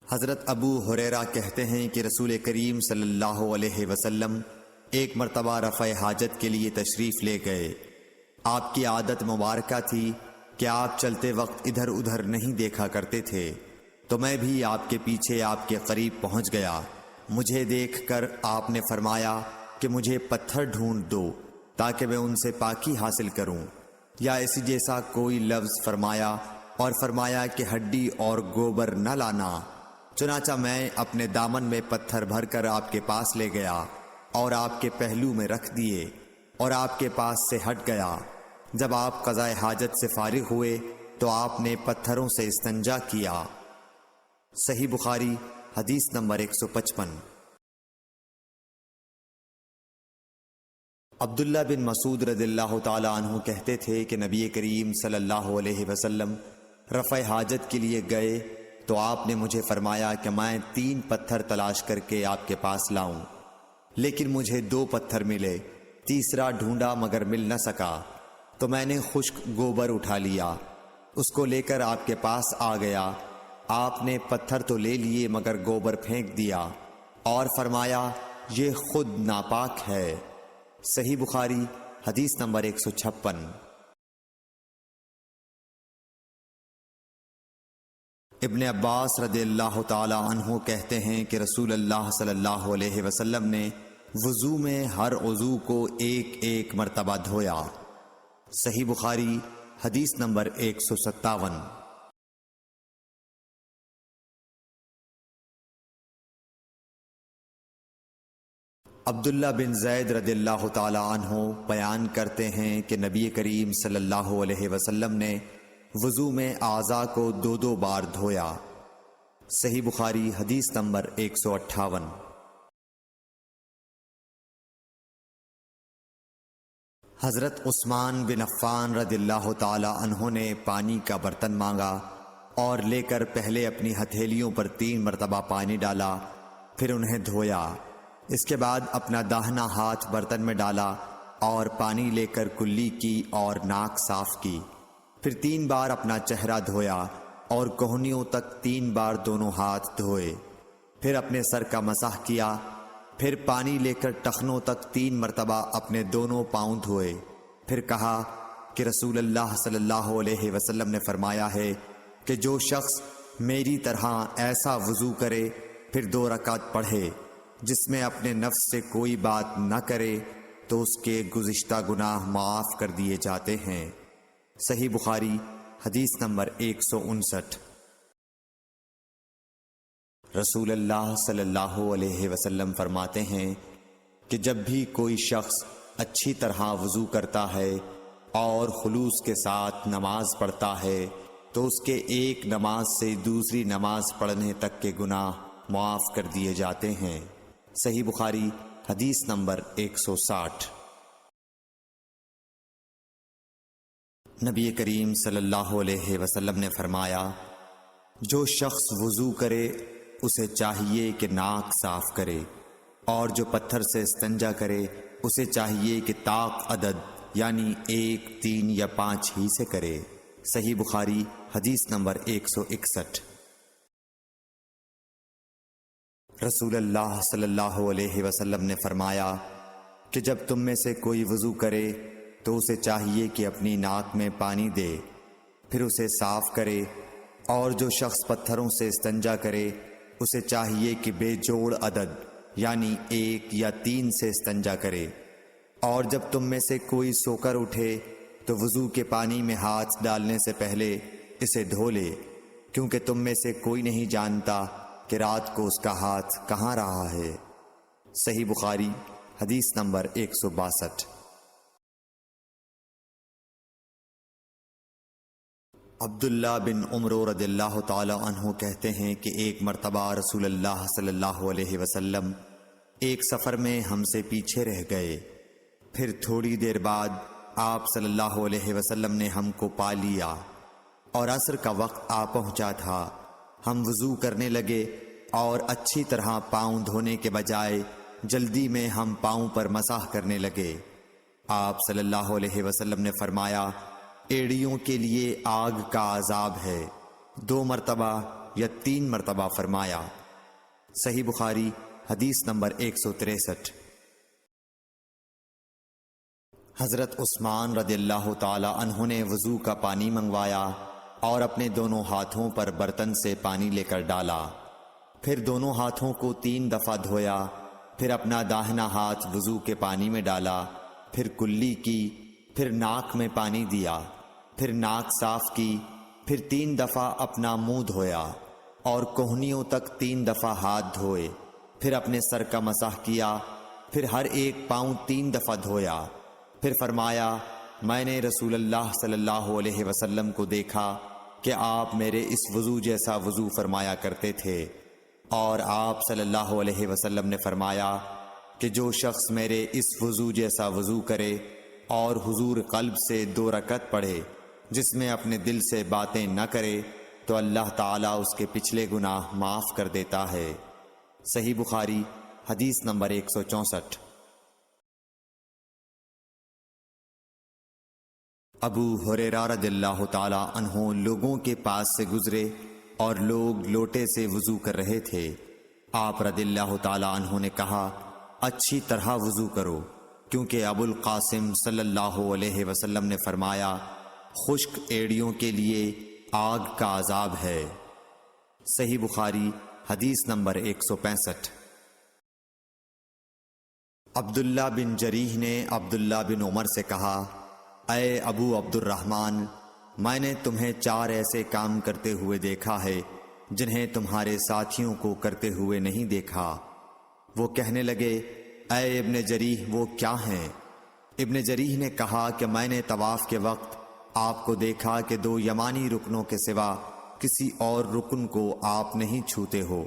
حضرت ابو ہریرہ کہتے ہیں کہ رسول کریم صلی اللہ علیہ وسلم ایک مرتبہ رفع حاجت کے لیے تشریف لے گئے۔ آپ کی عادت مبارکہ تھی کہ آپ چلتے وقت ادھر ادھر نہیں دیکھا کرتے تھے، تو میں بھی آپ کے پیچھے آپ کے قریب پہنچ گیا۔ مجھے دیکھ کر آپ نے فرمایا کہ مجھے پتھر ڈھونڈ دو تاکہ میں ان سے پاکی حاصل کروں، یا اسی جیسا کوئی لفظ فرمایا، اور فرمایا کہ ہڈی اور گوبر نہ لانا۔ چنانچہ میں اپنے دامن میں پتھر بھر کر آپ کے پاس لے گیا اور آپ کے پہلو میں رکھ دیے اور آپ کے پاس سے ہٹ گیا۔ جب آپ قضائے حاجت سے فارغ ہوئے تو آپ نے پتھروں سے استنجا کیا۔ صحیح بخاری حدیث نمبر 155۔ عبداللہ بن مسعود رضی اللہ تعالی عنہ کہتے تھے کہ نبی کریم صلی اللہ علیہ وسلم رفع حاجت کے لیے گئے تو آپ نے مجھے فرمایا کہ میں 3 پتھر تلاش کر کے آپ کے پاس لاؤں، لیکن مجھے 2 پتھر ملے، تیسرا ڈھونڈا مگر مل نہ سکا، تو میں نے خشک گوبر اٹھا لیا، اس کو لے کر آپ کے پاس آ گیا۔ آپ نے پتھر تو لے لیے مگر گوبر پھینک دیا اور فرمایا یہ خود ناپاک ہے۔ صحیح بخاری حدیث نمبر 156۔ ابن عباس رضی اللہ تعالی عنہ کہتے ہیں کہ رسول اللہ صلی اللہ علیہ وسلم نے وضو میں ہر عضو کو ایک ایک مرتبہ دھویا۔ صحیح بخاری حدیث نمبر 157۔ عبداللہ بن زید رضی اللہ تعالی عنہ بیان کرتے ہیں کہ نبی کریم صلی اللہ علیہ وسلم نے وضو میں اعضاء کو دو دو بار دھویا۔ صحیح بخاری حدیث نمبر 158۔ حضرت عثمان بن عفان رضی اللہ تعالی عنہ نے پانی کا برتن مانگا اور لے کر پہلے اپنی ہتھیلیوں پر 3 مرتبہ پانی ڈالا، پھر انہیں دھویا۔ اس کے بعد اپنا داہنا ہاتھ برتن میں ڈالا اور پانی لے کر کلی کی اور ناک صاف کی، پھر 3 بار اپنا چہرہ دھویا اور کوہنیوں تک 3 بار دونوں ہاتھ دھوئے، پھر اپنے سر کا مسح کیا، پھر پانی لے کر ٹخنوں تک 3 مرتبہ اپنے دونوں پاؤں دھوئے، پھر کہا کہ رسول اللہ صلی اللہ علیہ وسلم نے فرمایا ہے کہ جو شخص میری طرح ایسا وضو کرے پھر 2 رکعت پڑھے جس میں اپنے نفس سے کوئی بات نہ کرے تو اس کے گزشتہ گناہ معاف کر دیے جاتے ہیں۔ صحیح بخاری حدیث نمبر 159۔ رسول اللہ صلی اللہ علیہ وسلم فرماتے ہیں کہ جب بھی کوئی شخص اچھی طرح وضو کرتا ہے اور خلوص کے ساتھ نماز پڑھتا ہے تو اس کے ایک نماز سے دوسری نماز پڑھنے تک کے گناہ معاف کر دیے جاتے ہیں۔ صحیح بخاری حدیث نمبر 160۔ نبی کریم صلی اللہ علیہ وسلم نے فرمایا جو شخص وضو کرے اسے چاہیے کہ ناک صاف کرے، اور جو پتھر سے استنجا کرے اسے چاہیے کہ طاق عدد یعنی 1، 3 یا 5 ہی سے کرے۔ صحیح بخاری حدیث نمبر 161۔ رسول اللہ صلی اللہ علیہ وسلم نے فرمایا کہ جب تم میں سے کوئی وضو کرے تو اسے چاہیے کہ اپنی ناک میں پانی دے، پھر اسے صاف کرے، اور جو شخص پتھروں سے استنجا کرے اسے چاہیے کہ بے جوڑ عدد یعنی 1 یا 3 سے استنجا کرے، اور جب تم میں سے کوئی سو کر اٹھے تو وضو کے پانی میں ہاتھ ڈالنے سے پہلے اسے دھو لے، کیونکہ تم میں سے کوئی نہیں جانتا کہ رات کو اس کا ہاتھ کہاں رہا ہے۔ صحیح بخاری حدیث نمبر 162۔ عبداللہ بن عمر رضی اللہ تعالی عنہ کہتے ہیں کہ ایک مرتبہ رسول اللہ صلی اللہ علیہ وسلم ایک سفر میں ہم سے پیچھے رہ گئے، پھر تھوڑی دیر بعد آپ صلی اللہ علیہ وسلم نے ہم کو پا لیا اور عصر کا وقت آ پہنچا تھا۔ ہم وضو کرنے لگے اور اچھی طرح پاؤں دھونے کے بجائے جلدی میں ہم پاؤں پر مسح کرنے لگے۔ آپ صلی اللہ علیہ وسلم نے فرمایا ایڑیوں کے لیے آگ کا عذاب ہے، 2 مرتبہ یا 3 مرتبہ فرمایا۔ صحیح بخاری حدیث نمبر 163۔ حضرت عثمان رضی اللہ تعالی عنہ نے وضو کا پانی منگوایا اور اپنے دونوں ہاتھوں پر برتن سے پانی لے کر ڈالا، پھر دونوں ہاتھوں کو 3 دفعہ دھویا، پھر اپنا داہنا ہاتھ وضو کے پانی میں ڈالا، پھر کلی کی، پھر ناک میں پانی دیا، پھر ناک صاف کی، پھر 3 دفعہ اپنا منہ دھویا اور کوہنیوں تک 3 دفعہ ہاتھ دھوئے، پھر اپنے سر کا مسح کیا، پھر ہر ایک پاؤں 3 دفعہ دھویا، پھر فرمایا میں نے رسول اللہ صلی اللہ علیہ وسلم کو دیکھا کہ آپ میرے اس وضو جیسا وضو فرمایا کرتے تھے، اور آپ صلی اللہ علیہ وسلم نے فرمایا کہ جو شخص میرے اس وضو جیسا وضو کرے اور حضور قلب سے 2 رکعت پڑھے جس میں اپنے دل سے باتیں نہ کرے تو اللہ تعالیٰ اس کے پچھلے گناہ معاف کر دیتا ہے۔ صحیح بخاری حدیث نمبر 164۔ ابو ہریرہ رضی اللہ تعالیٰ عنہ لوگوں کے پاس سے گزرے اور لوگ لوٹے سے وضو کر رہے تھے۔ آپ رضی اللہ تعالیٰ عنہ نے کہا اچھی طرح وضو کرو، کیونکہ ابو القاسم صلی اللہ علیہ وسلم نے فرمایا خشک ایڑیوں کے لیے آگ کا عذاب ہے۔ صحیح بخاری حدیث نمبر 165۔ عبداللہ بن جریح نے عبداللہ بن عمر سے کہا، اے ابو عبد الرحمن، میں نے تمہیں 4 ایسے کام کرتے ہوئے دیکھا ہے جنہیں تمہارے ساتھیوں کو کرتے ہوئے نہیں دیکھا۔ وہ کہنے لگے، اے ابن جریح وہ کیا ہیں؟ ابن جریح نے کہا کہ میں نے طواف کے وقت آپ کو دیکھا کہ 2 یمانی رکنوں کے سوا کسی اور رکن کو آپ نہیں چھوتے ہو۔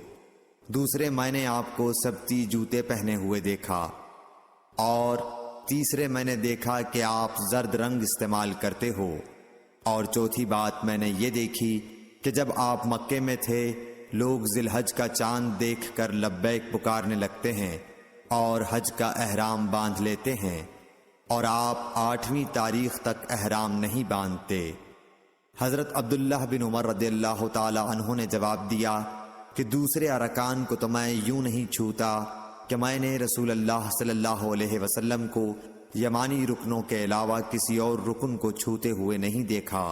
دوسرے میں نے آپ کو سبتی جوتے پہنے ہوئے دیکھا، اور تیسرے میں نے دیکھا کہ آپ زرد رنگ استعمال کرتے ہو، اور چوتھی بات میں نے یہ دیکھی کہ جب آپ مکے میں تھے لوگ ذی الحج کا چاند دیکھ کر لبیک پکارنے لگتے ہیں اور حج کا احرام باندھ لیتے ہیں، اور آپ 8ویں تاریخ تک احرام نہیں باندھتے۔ حضرت عبداللہ بن عمر رضی اللہ تعالی عنہ نے جواب دیا کہ دوسرے ارکان کو تو میں یوں نہیں چھوتا کہ میں نے رسول اللہ صلی اللہ علیہ وسلم کو یمانی رکنوں کے علاوہ کسی اور رکن کو چھوتے ہوئے نہیں دیکھا،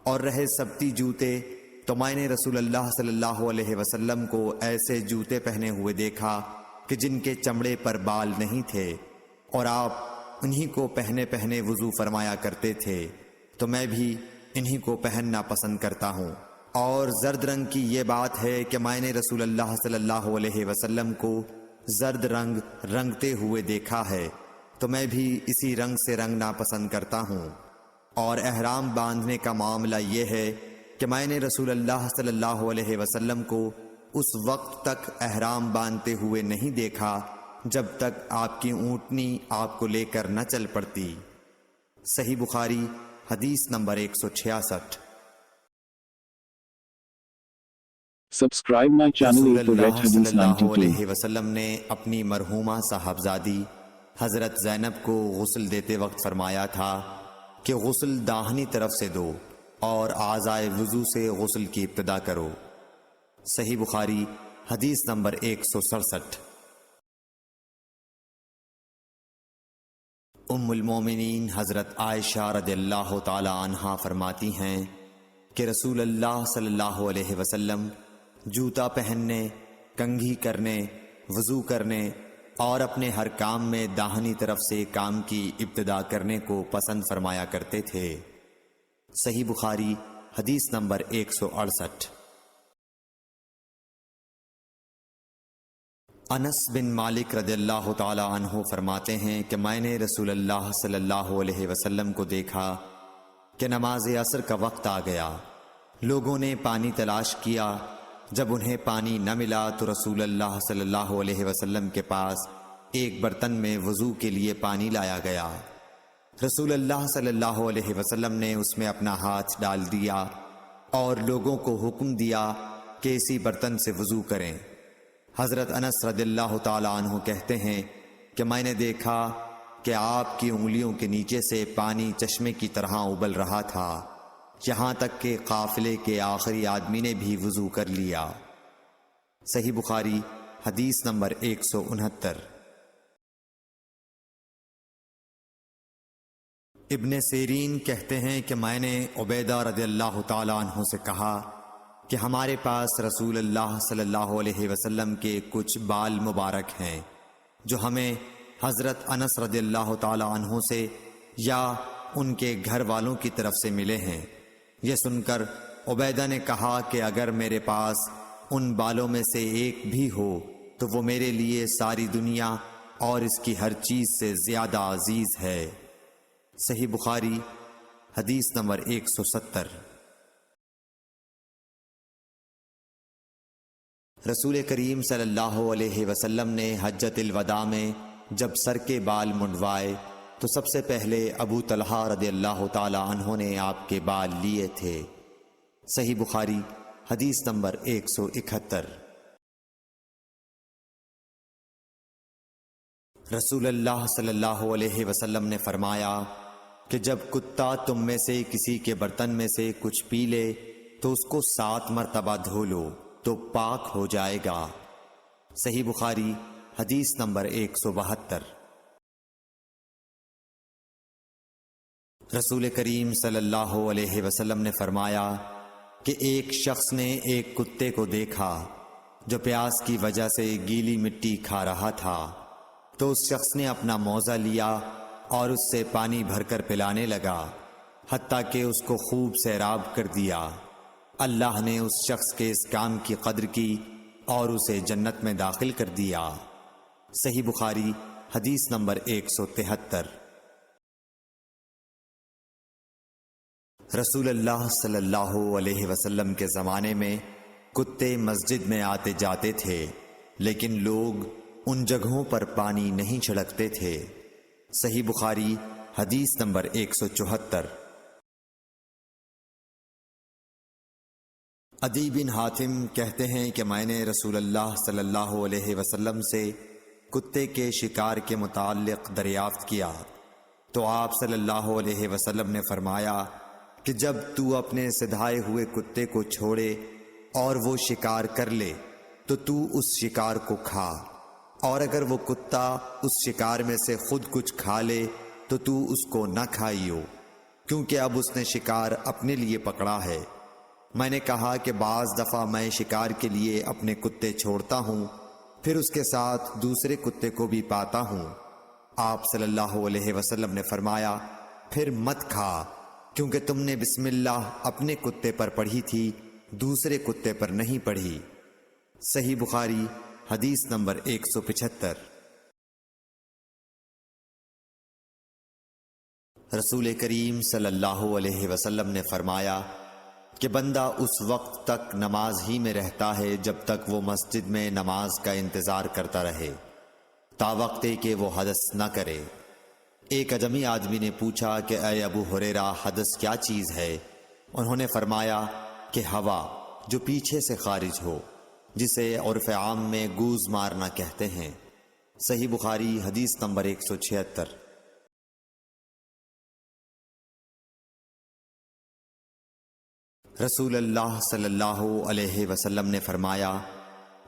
اور رہے سبتی جوتے تو میں نے رسول اللہ صلی اللہ علیہ وسلم کو ایسے جوتے پہنے ہوئے دیکھا کہ جن کے چمڑے پر بال نہیں تھے، اور آپ انہی کو پہنے پہنے وضو فرمایا کرتے تھے، تو میں بھی انہی کو پہننا پسند کرتا ہوں۔ اور زرد رنگ کی یہ بات ہے کہ میں نے رسول اللہ صلی اللہ علیہ وسلم کو زرد رنگ رنگتے ہوئے دیکھا ہے، تو میں بھی اسی رنگ سے رنگنا پسند کرتا ہوں۔ اور احرام باندھنے کا معاملہ یہ ہے کہ میں نے رسول اللہ صلی اللہ علیہ وسلم کو اس وقت تک احرام باندھتے ہوئے نہیں دیکھا جب تک آپ کی اونٹنی آپ کو لے کر نہ چل پڑتی۔ صحیح بخاری حدیث نمبر 166۔
Subscribe my channel
رسول
A to Red
اللہ صلی
Hadith
اللہ
92.
علیہ وسلم نے اپنی مرحومہ صاحبزادی حضرت زینب کو غسل دیتے وقت فرمایا تھا کہ غسل داہنی طرف سے دو اور اعضائے وضو سے غسل کی ابتدا کرو۔ صحیح بخاری حدیث نمبر 167۔ ام المومنین حضرت عائشہ رضی اللہ تعالی عنہا فرماتی ہیں کہ رسول اللہ صلی اللہ علیہ وسلم جوتا پہننے، کنگھی کرنے، وضو کرنے اور اپنے ہر کام میں داہنی طرف سے کام کی ابتدا کرنے کو پسند فرمایا کرتے تھے۔ صحیح بخاری حدیث نمبر 168۔ انس بن مالک رضی اللہ تعالی عنہ فرماتے ہیں کہ میں نے رسول اللہ صلی اللہ علیہ وسلم کو دیکھا کہ نماز عصر کا وقت آ گیا، لوگوں نے پانی تلاش کیا، جب انہیں پانی نہ ملا تو رسول اللہ صلی اللہ علیہ وسلم کے پاس ایک برتن میں وضو کے لیے پانی لایا گیا۔ رسول اللہ صلی اللہ علیہ وسلم نے اس میں اپنا ہاتھ ڈال دیا اور لوگوں کو حکم دیا کہ اسی برتن سے وضو کریں۔ حضرت انس رضی اللہ تعالی عنہ کہتے ہیں کہ میں نے دیکھا کہ آپ کی انگلیوں کے نیچے سے پانی چشمے کی طرح ابل رہا تھا، یہاں تک کہ قافلے کے آخری آدمی نے بھی وضو کر لیا۔ صحیح بخاری حدیث نمبر 169۔ ابن سیرین کہتے ہیں کہ میں نے عبیدہ رضی اللہ تعالی عنہ سے کہا کہ ہمارے پاس رسول اللہ صلی اللہ علیہ وسلم کے کچھ بال مبارک ہیں جو ہمیں حضرت انس رضی اللہ تعالی عنہ سے یا ان کے گھر والوں کی طرف سے ملے ہیں۔ یہ سن کر عبیدہ نے کہا کہ اگر میرے پاس ان بالوں میں سے ایک بھی ہو تو وہ میرے لیے ساری دنیا اور اس کی ہر چیز سے زیادہ عزیز ہے۔ صحیح بخاری حدیث نمبر 170۔ رسول کریم صلی اللہ علیہ وسلم نے حجۃ الوداع میں جب سر کے بال منڈوائے تو سب سے پہلے ابو طلحہ رضی اللہ تعالی عنہ نے آپ کے بال لیے تھے۔ صحیح بخاری حدیث نمبر 171۔ رسول اللہ صلی اللہ علیہ وسلم نے فرمایا کہ جب کتا تم میں سے کسی کے برتن میں سے کچھ پی لے تو اس کو 7 مرتبہ دھو لو تو پاک ہو جائے گا۔ صحیح بخاری حدیث نمبر 172۔ رسول کریم صلی اللہ علیہ وسلم نے فرمایا کہ ایک شخص نے ایک کتے کو دیکھا جو پیاس کی وجہ سے گیلی مٹی کھا رہا تھا، تو اس شخص نے اپنا موزہ لیا اور اس سے پانی بھر کر پلانے لگا حتیٰ کہ اس کو خوب سیراب کر دیا۔ اللہ نے اس شخص کے اس کام کی قدر کی اور اسے جنت میں داخل کر دیا۔ صحیح بخاری حدیث نمبر 173۔ رسول اللہ صلی اللہ علیہ وسلم کے زمانے میں کتے مسجد میں آتے جاتے تھے، لیکن لوگ ان جگہوں پر پانی نہیں چھڑکتے تھے۔ صحیح بخاری حدیث نمبر 174۔ عدی بن حاتم کہتے ہیں کہ میں نے رسول اللہ صلی اللہ علیہ وسلم سے کتے کے شکار کے متعلق دریافت کیا، تو آپ صلی اللہ علیہ وسلم نے فرمایا کہ جب تو اپنے سدھائے ہوئے کتے کو چھوڑے اور وہ شکار کر لے تو تو اس شکار کو کھا، اور اگر وہ کتا اس شکار میں سے خود کچھ کھا لے تو تو اس کو نہ کھائیو، کیونکہ اب اس نے شکار اپنے لیے پکڑا ہے۔ میں نے کہا کہ بعض دفعہ میں شکار کے لیے اپنے کتے چھوڑتا ہوں، پھر اس کے ساتھ دوسرے کتے کو بھی پاتا ہوں۔ آپ صلی اللہ علیہ وسلم نے فرمایا پھر مت کھا، کیونکہ تم نے بسم اللہ اپنے کتے پر پڑھی تھی، دوسرے کتے پر نہیں پڑھی۔ صحیح بخاری حدیث نمبر 175۔ رسول کریم صلی اللہ علیہ وسلم نے فرمایا کہ بندہ اس وقت تک نماز ہی میں رہتا ہے جب تک وہ مسجد میں نماز کا انتظار کرتا رہے، تا وقت کہ وہ حدث نہ کرے۔ ایک اجمی آدمی نے پوچھا کہ اے ابو ہریرہ، حدث کیا چیز ہے؟ انہوں نے فرمایا کہ ہوا جو پیچھے سے خارج ہو، جسے عرف عام میں گوز مارنا کہتے ہیں۔ صحیح بخاری حدیث نمبر 176۔ رسول اللہ صلی اللہ علیہ وسلم نے فرمایا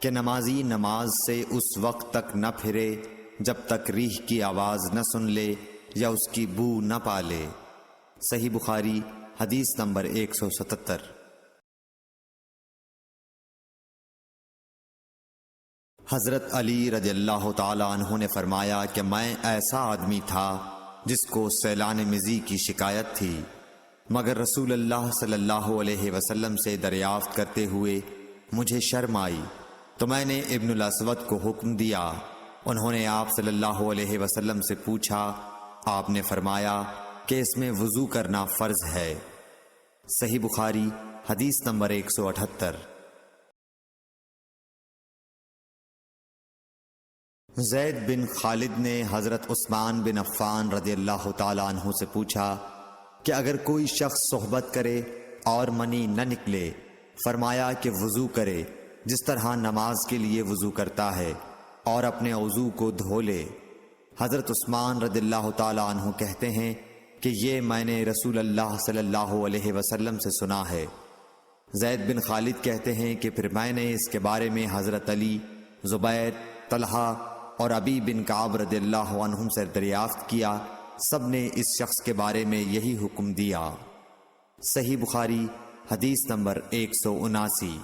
کہ نمازی نماز سے اس وقت تک نہ پھرے جب تک ریح کی آواز نہ سن لے یا اس کی بو نہ پا لے۔ صحیح بخاری حدیث نمبر 177۔ حضرت علی رضی اللہ تعالی عنہ نے فرمایا کہ میں ایسا آدمی تھا جس کو سیلان مزی کی شکایت تھی، مگر رسول اللہ صلی اللہ علیہ وسلم سے دریافت کرتے ہوئے مجھے شرم آئی، تو میں نے ابن الاسود کو حکم دیا۔ انہوں نے آپ صلی اللہ علیہ وسلم سے پوچھا، آپ نے فرمایا کہ اس میں وضو کرنا فرض ہے۔ صحیح بخاری حدیث نمبر 178۔ زید بن خالد نے حضرت عثمان بن عفان رضی اللہ تعالی عنہ سے پوچھا کہ اگر کوئی شخص صحبت کرے اور منی نہ نکلے، فرمایا کہ وضو کرے جس طرح نماز کے لیے وضو کرتا ہے، اور اپنے وضو کو دھو لے۔ حضرت عثمان رضی اللہ تعالی عنہ کہتے ہیں کہ یہ میں نے رسول اللہ صلی اللہ علیہ وسلم سے سنا ہے۔ زید بن خالد کہتے ہیں کہ پھر میں نے اس کے بارے میں حضرت علی، زبیر، طلحہ اور ابی بن کعب رضی اللہ عنہم سے دریافت کیا، سب نے اس شخص کے بارے میں یہی حکم دیا۔ صحیح بخاری حدیث نمبر 179۔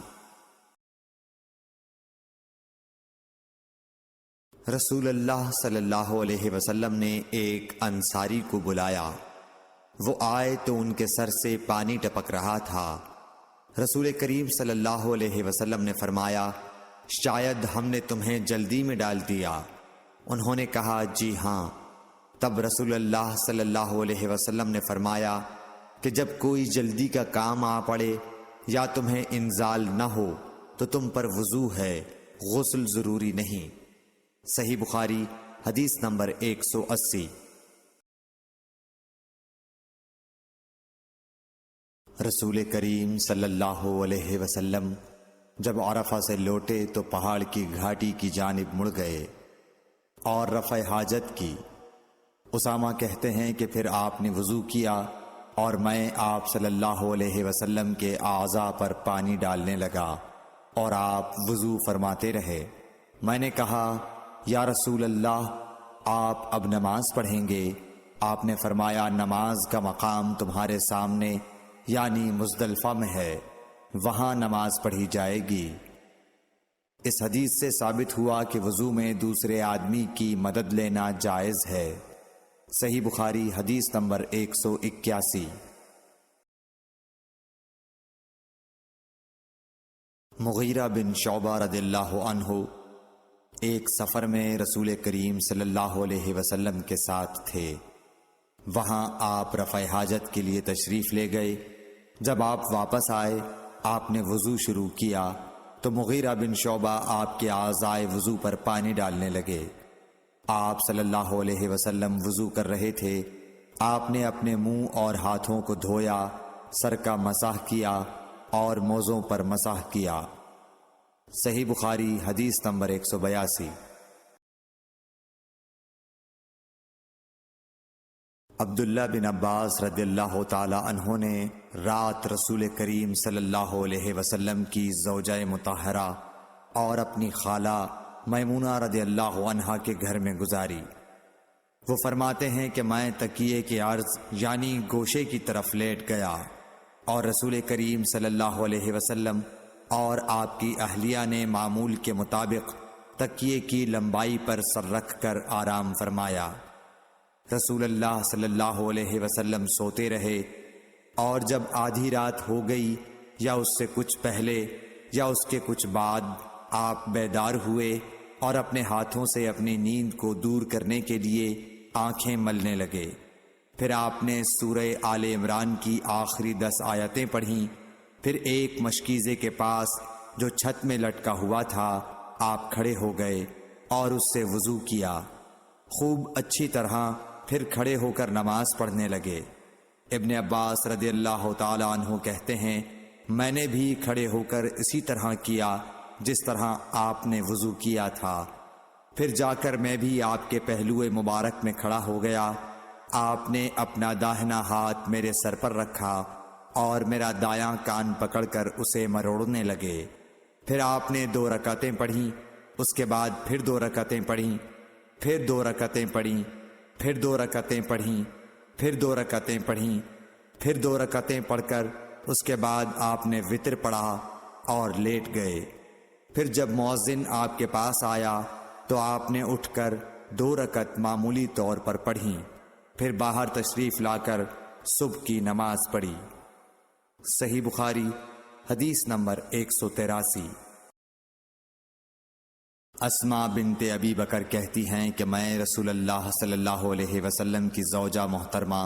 رسول اللہ صلی اللہ علیہ وسلم نے ایک انصاری کو بلایا، وہ آئے تو ان کے سر سے پانی ٹپک رہا تھا۔ رسول کریم صلی اللہ علیہ وسلم نے فرمایا شاید ہم نے تمہیں جلدی میں ڈال دیا۔ انہوں نے کہا جی ہاں۔ تب رسول اللہ صلی اللہ علیہ وسلم نے فرمایا کہ جب کوئی جلدی کا کام آ پڑے یا تمہیں انزال نہ ہو تو تم پر وضو ہے، غسل ضروری نہیں۔ صحیح بخاری حدیث نمبر 180۔ رسول کریم صلی اللہ علیہ وسلم جب عرفہ سے لوٹے تو پہاڑ کی گھاٹی کی جانب مڑ گئے اور رفع حاجت کی۔ اسامہ کہتے ہیں کہ پھر آپ نے وضو کیا اور میں آپ صلی اللہ علیہ وسلم کے اعضاء پر پانی ڈالنے لگا اور آپ وضو فرماتے رہے۔ میں نے کہا یا رسول اللہ، آپ اب نماز پڑھیں گے؟ آپ نے فرمایا نماز کا مقام تمہارے سامنے یعنی مزدلفہ میں ہے، وہاں نماز پڑھی جائے گی۔ اس حدیث سے ثابت ہوا کہ وضو میں دوسرے آدمی کی مدد لینا جائز ہے۔ صحیح بخاری حدیث نمبر 181۔ مغیرہ بن شعبہ رضی اللہ عنہ ایک سفر میں رسول کریم صلی اللہ علیہ وسلم کے ساتھ تھے۔ وہاں آپ رفع حاجت کے لیے تشریف لے گئے۔ جب آپ واپس آئے، آپ نے وضو شروع کیا تو مغیرہ بن شعبہ آپ کے اعضائے وضو پر پانی ڈالنے لگے۔ آپ صلی اللہ علیہ وسلم وضو کر رہے تھے۔ آپ نے اپنے منہ اور ہاتھوں کو دھویا، سر کا مسح کیا اور موزوں پر مسح کیا۔ صحیح بخاری حدیث نمبر 182۔ عبداللہ بن عباس رضی اللہ تعالی عنہ نے رات رسول کریم صلی اللہ علیہ وسلم کی زوجہ مطہرہ اور اپنی خالہ میمونہ رضی اللہ عنہا کے گھر میں گزاری۔ وہ فرماتے ہیں کہ میں تکیے کے عرض یعنی گوشے کی طرف لیٹ گیا اور رسول کریم صلی اللہ علیہ وسلم اور آپ کی اہلیہ نے معمول کے مطابق تکیے کی لمبائی پر سر رکھ کر آرام فرمایا۔ رسول اللہ صلی اللہ علیہ وسلم سوتے رہے، اور جب آدھی رات ہو گئی یا اس سے کچھ پہلے یا اس کے کچھ بعد آپ بیدار ہوئے اور اپنے ہاتھوں سے اپنی نیند کو دور کرنے کے لیے آنکھیں ملنے لگے۔ پھر آپ نے سورہ آل عمران کی آخری 10 آیتیں پڑھیں۔ پھر ایک مشکیزے کے پاس جو چھت میں لٹکا ہوا تھا آپ کھڑے ہو گئے اور اس سے وضو کیا، خوب اچھی طرح، پھر کھڑے ہو کر نماز پڑھنے لگے۔ ابن عباس رضی اللہ تعالی عنہ کہتے ہیں میں نے بھی کھڑے ہو کر اسی طرح کیا جس طرح آپ نے وضو کیا تھا۔ پھر جا کر میں بھی آپ کے پہلو مبارک میں کھڑا ہو گیا۔ آپ نے اپنا داہنا ہاتھ میرے سر پر رکھا اور میرا دایاں کان پکڑ کر اسے مروڑنے لگے۔ پھر آپ نے 2 رکعتیں پڑھیں، اس کے بعد پھر 2 رکعتیں پڑھیں، پھر 2 رکعتیں پڑھیں، پھر 2 رکعتیں پڑھیں، پھر 2 رکعتیں پڑھیں، پھر 2 رکعتیں پڑھ کر اس کے بعد آپ نے وتر پڑھا اور لیٹ گئے۔ پھر جب مؤذن آپ کے پاس آیا تو آپ نے اٹھ کر 2 رکعت معمولی طور پر پڑھیں، پھر باہر تشریف لا کر صبح کی نماز پڑھی۔ صحیح بخاری حدیث نمبر 183۔ اسماء بنت ابی بکر کہتی ہیں کہ میں رسول اللہ صلی اللہ علیہ وسلم کی زوجہ محترمہ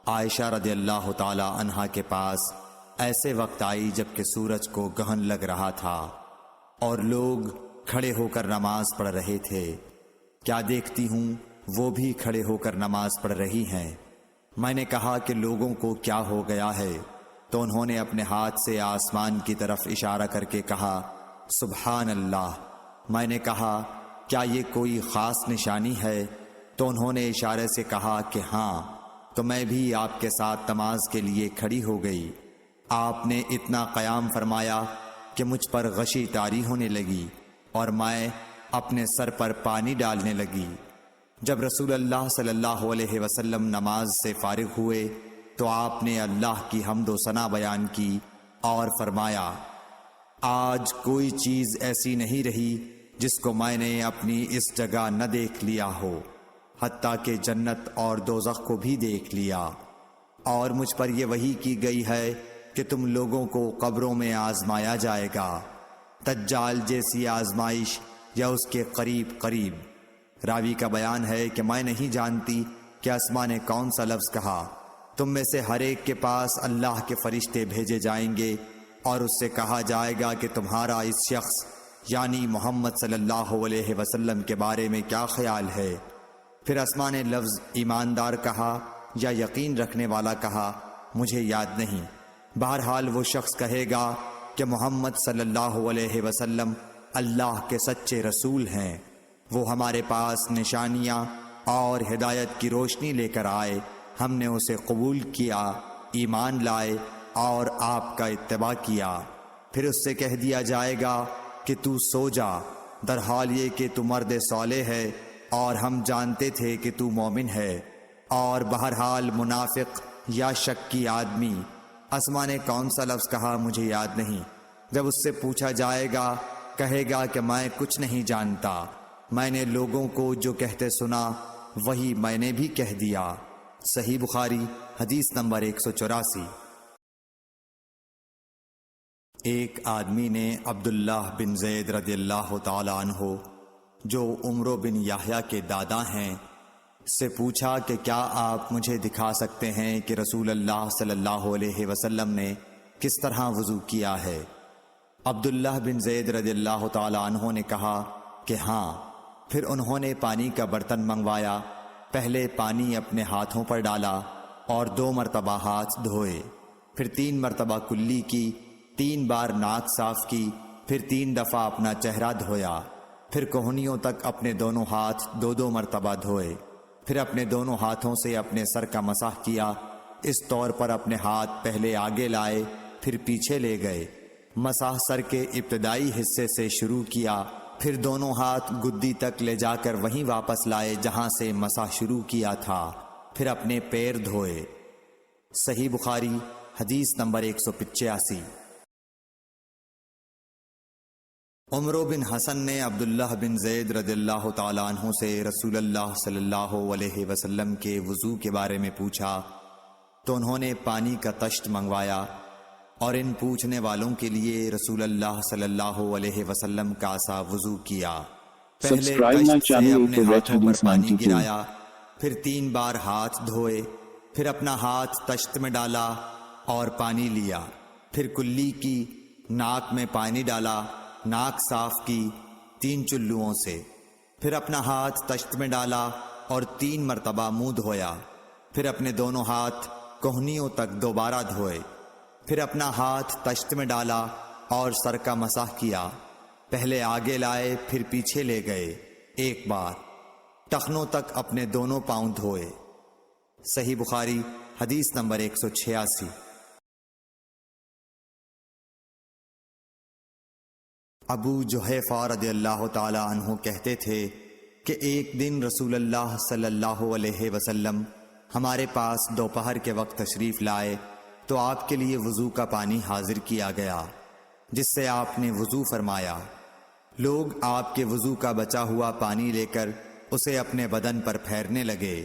عائشہ رضی اللہ تعالی عنہا کے پاس ایسے وقت آئی جب کہ سورج کو گہن لگ رہا تھا اور لوگ کھڑے ہو کر نماز پڑھ رہے تھے۔ کیا دیکھتی ہوں وہ بھی کھڑے ہو کر نماز پڑھ رہی ہیں۔ میں نے کہا کہ لوگوں کو کیا ہو گیا ہے، تو انہوں نے اپنے ہاتھ سے آسمان کی طرف اشارہ کر کے کہا سبحان اللہ۔ میں نے کہا کیا یہ کوئی خاص نشانی ہے؟ تو انہوں نے اشارے سے کہا کہ ہاں۔ تو میں بھی آپ کے ساتھ نماز کے لیے کھڑی ہو گئی۔ آپ نے اتنا قیام فرمایا کہ مجھ پر غشی طاری ہونے لگی اور میں اپنے سر پر پانی ڈالنے لگی۔ جب رسول اللہ صلی اللہ علیہ وسلم نماز سے فارغ ہوئے تو آپ نے اللہ کی حمد و ثنا بیان کی اور فرمایا آج کوئی چیز ایسی نہیں رہی جس کو میں نے اپنی اس جگہ نہ دیکھ لیا ہو، حتیٰ کہ جنت اور دوزخ کو بھی دیکھ لیا، اور مجھ پر یہ وحی کی گئی ہے کہ تم لوگوں کو قبروں میں آزمایا جائے گا، دجال جیسی آزمائش یا اس کے قریب قریب۔ راوی کا بیان ہے کہ میں نہیں جانتی کہ اسماء نے کون سا لفظ کہا۔ تم میں سے ہر ایک کے پاس اللہ کے فرشتے بھیجے جائیں گے اور اس سے کہا جائے گا کہ تمہارا اس شخص یعنی محمد صلی اللہ علیہ وسلم کے بارے میں کیا خیال ہے؟ پھر اسماء نے لفظ ایماندار کہا یا یقین رکھنے والا کہا، مجھے یاد نہیں۔ بہرحال وہ شخص کہے گا کہ محمد صلی اللہ علیہ وسلم اللہ کے سچے رسول ہیں، وہ ہمارے پاس نشانیاں اور ہدایت کی روشنی لے کر آئے، ہم نے اسے قبول کیا، ایمان لائے اور آپ کا اتباع کیا۔ پھر اس سے کہہ دیا جائے گا کہ تو سو جا، در حال یہ کہ تو مرد صالح ہے اور ہم جانتے تھے کہ تو مومن ہے۔ اور بہرحال منافق یا شکی آدمی اسما نے کون سا لفظ کہا مجھے یاد نہیں۔ جب اس سے پوچھا جائے گا کہے گا کہ میں کچھ نہیں جانتا، میں نے لوگوں کو جو کہتے سنا وہی میں نے بھی کہہ دیا۔ صحیح بخاری حدیث نمبر 184۔ ایک آدمی نے عبداللہ بن زید رضی اللہ تعالی عنہ جو عمرو بن یحییٰ کے دادا ہیں سے پوچھا کہ کیا آپ مجھے دکھا سکتے ہیں کہ رسول اللہ صلی اللہ علیہ وسلم نے کس طرح وضو کیا ہے؟ عبداللہ بن زید رضی اللہ تعالی عنہ نے کہا کہ ہاں۔ پھر انہوں نے پانی کا برتن منگوایا، پہلے پانی اپنے ہاتھوں پر ڈالا اور 2 مرتبہ ہاتھ دھوئے، پھر 3 مرتبہ کلی کی، 3 بار ناک صاف کی، پھر 3 دفعہ اپنا چہرہ دھویا، پھر کوہنیوں تک اپنے دونوں ہاتھ 2 مرتبہ دھوئے، پھر اپنے دونوں ہاتھوں سے اپنے سر کا مسح کیا۔ اس طور پر اپنے ہاتھ پہلے آگے لائے پھر پیچھے لے گئے، مسح سر کے ابتدائی حصے سے شروع کیا، پھر دونوں ہاتھ گدی تک لے جا کر وہیں واپس لائے جہاں سے مسح شروع کیا تھا، پھر اپنے پیر دھوئے۔ صحیح بخاری حدیث نمبر 185۔ عمرو بن حسن نے عبداللہ بن زید رضی اللہ تعالیٰ عنہ سے رسول اللہ صلی اللہ علیہ وسلم کے وضو کے بارے میں پوچھا تو انہوں نے پانی کا تشت منگوایا اور ان پوچھنے والوں کے لیے رسول اللہ صلی اللہ علیہ وسلم کا سا وضو کیا۔ پہلے
Subscribe my
تشت سے
channel
اپنے
to Red
ہاتھوں پر
Hadith
پانی
92۔
گرایا، پھر 3 بار ہاتھ دھوئے، پھر اپنا ہاتھ تشت میں ڈالا اور پانی لیا، پھر کلی کی، ناک میں پانی ڈالا، ناک صاف کی 3 چلوؤں سے، پھر اپنا ہاتھ تشت میں ڈالا اور 3 مرتبہ منہ دھویا، پھر اپنے دونوں ہاتھ کوہنیوں تک دوبارہ دھوئے، پھر اپنا ہاتھ تشت میں ڈالا اور سر کا مسح کیا، پہلے آگے لائے پھر پیچھے لے گئے 1 بار، ٹخنوں تک اپنے دونوں پاؤں دھوئے۔ صحیح بخاری حدیث نمبر 186۔ ابو جحیفہ رضی اللہ تعالی عنہ کہتے تھے کہ ایک دن رسول اللہ صلی اللہ علیہ وسلم ہمارے پاس دوپہر کے وقت تشریف لائے تو آپ کے لیے وضو کا پانی حاضر کیا گیا، جس سے آپ نے وضو فرمایا۔ لوگ آپ کے وضو کا بچا ہوا پانی لے کر اسے اپنے بدن پر پھیرنے لگے۔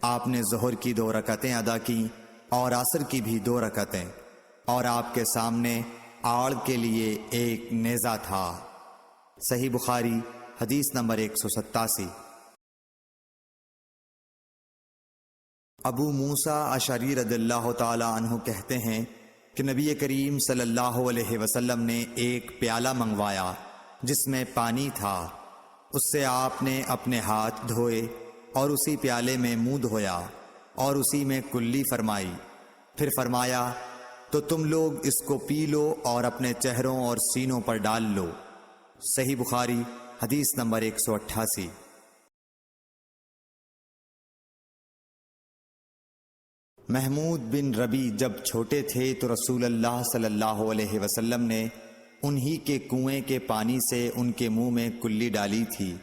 آپ نے ظہر کی 2 رکعتیں ادا کی اور عصر کی بھی 2 رکعتیں، اور آپ کے سامنے آڑ کے لیے ایک نیزہ تھا۔ صحیح بخاری حدیث نمبر 187۔ ابو موسیٰ اشعری رضی اللہ تعالی عنہ کہتے ہیں کہ نبی کریم صلی اللہ علیہ وسلم نے ایک پیالہ منگوایا جس میں پانی تھا، اس سے آپ نے اپنے ہاتھ دھوئے اور اسی پیالے میں منہ دھویا اور اسی میں کلی فرمائی، پھر فرمایا تو تم لوگ اس کو پی لو اور اپنے چہروں اور سینوں پر ڈال لو۔ صحیح بخاری حدیث نمبر 188۔ محمود بن ربی جب چھوٹے تھے تو رسول اللہ صلی اللہ علیہ وسلم نے انہی کے کنویں کے پانی سے ان کے منہ میں کلی ڈالی تھی،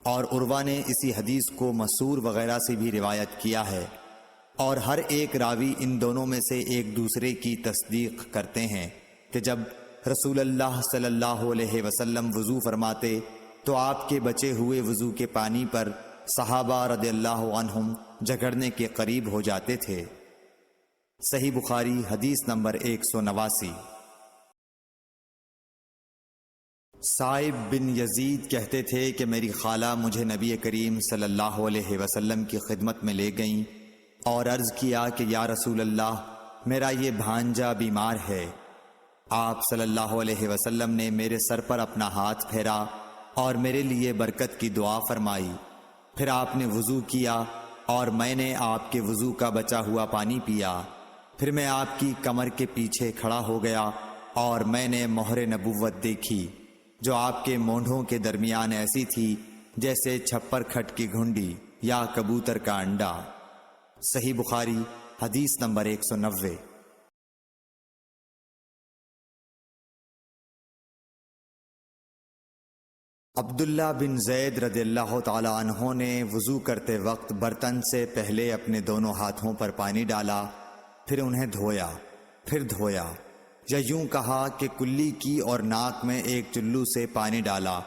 اور عروہ نے اسی حدیث کو مسعور وغیرہ سے بھی روایت کیا ہے، اور ہر ایک راوی ان دونوں میں سے ایک دوسرے کی تصدیق کرتے ہیں کہ جب رسول اللہ صلی اللہ علیہ وسلم وضو فرماتے تو آپ کے بچے ہوئے وضو کے پانی پر صحابہ رضی اللہ عنہم جھگڑنے کے قریب ہو جاتے تھے۔ صحیح بخاری حدیث نمبر 189۔ صائب بن یزید کہتے تھے کہ میری خالہ مجھے نبی کریم صلی اللہ علیہ وسلم کی خدمت میں لے گئیں اور عرض کیا کہ یا رسول اللہ، میرا یہ بھانجا بیمار ہے۔ آپ صلی اللہ علیہ وسلم نے میرے سر پر اپنا ہاتھ پھیرا اور میرے لیے برکت کی دعا فرمائی، پھر آپ نے وضو کیا اور میں نے آپ کے وضو کا بچا ہوا پانی پیا، پھر میں آپ کی کمر کے پیچھے کھڑا ہو گیا اور میں نے مہر نبوت دیکھی جو آپ کے مونڈھوں کے درمیان ایسی تھی جیسے چھپر کھٹ کی گھنڈی یا کبوتر کا انڈا۔ صحیح بخاری حدیث نمبر 190۔ عبداللہ بن زید رضی اللہ تعالی عنہ نے وضو کرتے وقت برتن سے پہلے اپنے دونوں ہاتھوں پر پانی ڈالا، پھر انہیں دھویا، پھر دھویا، یا یوں کہا کہ کلی کی اور ناک میں ایک چلو سے پانی ڈالا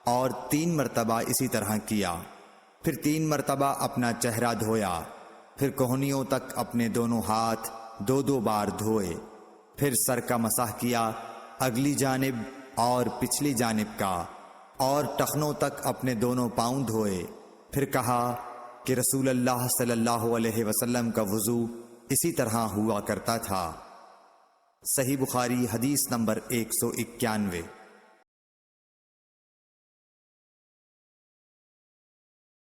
اور 3 مرتبہ اسی طرح کیا، پھر 3 مرتبہ اپنا چہرہ دھویا، پھر کوہنیوں تک اپنے دونوں ہاتھ 2 بار دھوئے، پھر سر کا مسح کیا، اگلی جانب اور پچھلی جانب کا، اور ٹخنوں تک اپنے دونوں پاؤں دھوئے، پھر کہا کہ رسول اللہ صلی اللہ علیہ وسلم کا وضو اسی طرح ہوا کرتا تھا۔ صحیح بخاری حدیث نمبر 191۔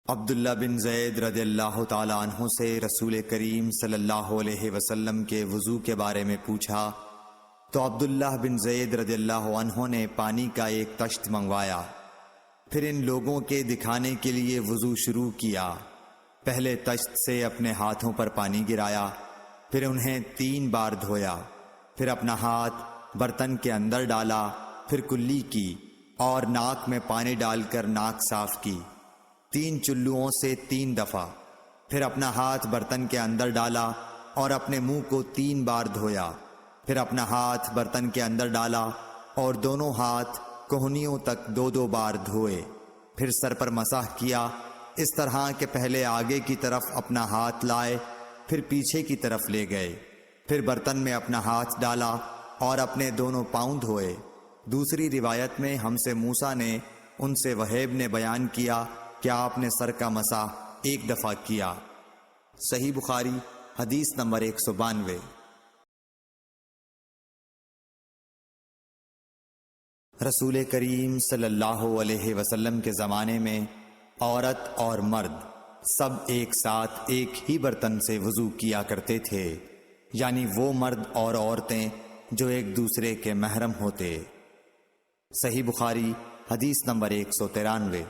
عبداللہ بن زید رضی اللہ تعالی عنہ سے رسول کریم صلی اللہ علیہ وسلم کے وضو کے بارے میں پوچھا تو عبداللہ بن زید رضی اللہ عنہ نے پانی کا ایک تشت منگوایا، پھر ان لوگوں کے دکھانے کے لیے وضو شروع کیا۔ پہلے تشت سے اپنے ہاتھوں پر پانی گرایا، پھر انہیں 3 بار دھویا، پھر اپنا ہاتھ برتن کے اندر ڈالا، پھر کلی کی اور ناک میں پانی ڈال کر ناک صاف کی 3 چلوؤں سے 3 دفعہ، پھر اپنا ہاتھ برتن کے اندر ڈالا اور اپنے منہ کو 3 بار دھویا، پھر اپنا ہاتھ برتن کے اندر ڈالا اور دونوں ہاتھ کوہنیوں تک 2 بار دھوئے، پھر سر پر مسح کیا، اس طرح کہ پہلے آگے کی طرف اپنا ہاتھ لائے، پھر پیچھے کی طرف لے گئے، پھر برتن میں اپنا ہاتھ ڈالا اور اپنے دونوں پاؤں دھوئے۔ دوسری روایت میں ہم سے موسیٰ نے ان سے وہیب نے بیان کیا کہ آپ نے سر کا مسح 1 دفعہ کیا۔ صحیح بخاری حدیث نمبر 192۔ رسول کریم صلی اللہ علیہ وسلم کے زمانے میں عورت اور مرد سب ایک ساتھ ایک ہی برتن سے وضو کیا کرتے تھے، یعنی وہ مرد اور عورتیں جو ایک دوسرے کے محرم ہوتے۔ صحیح بخاری حدیث نمبر 193۔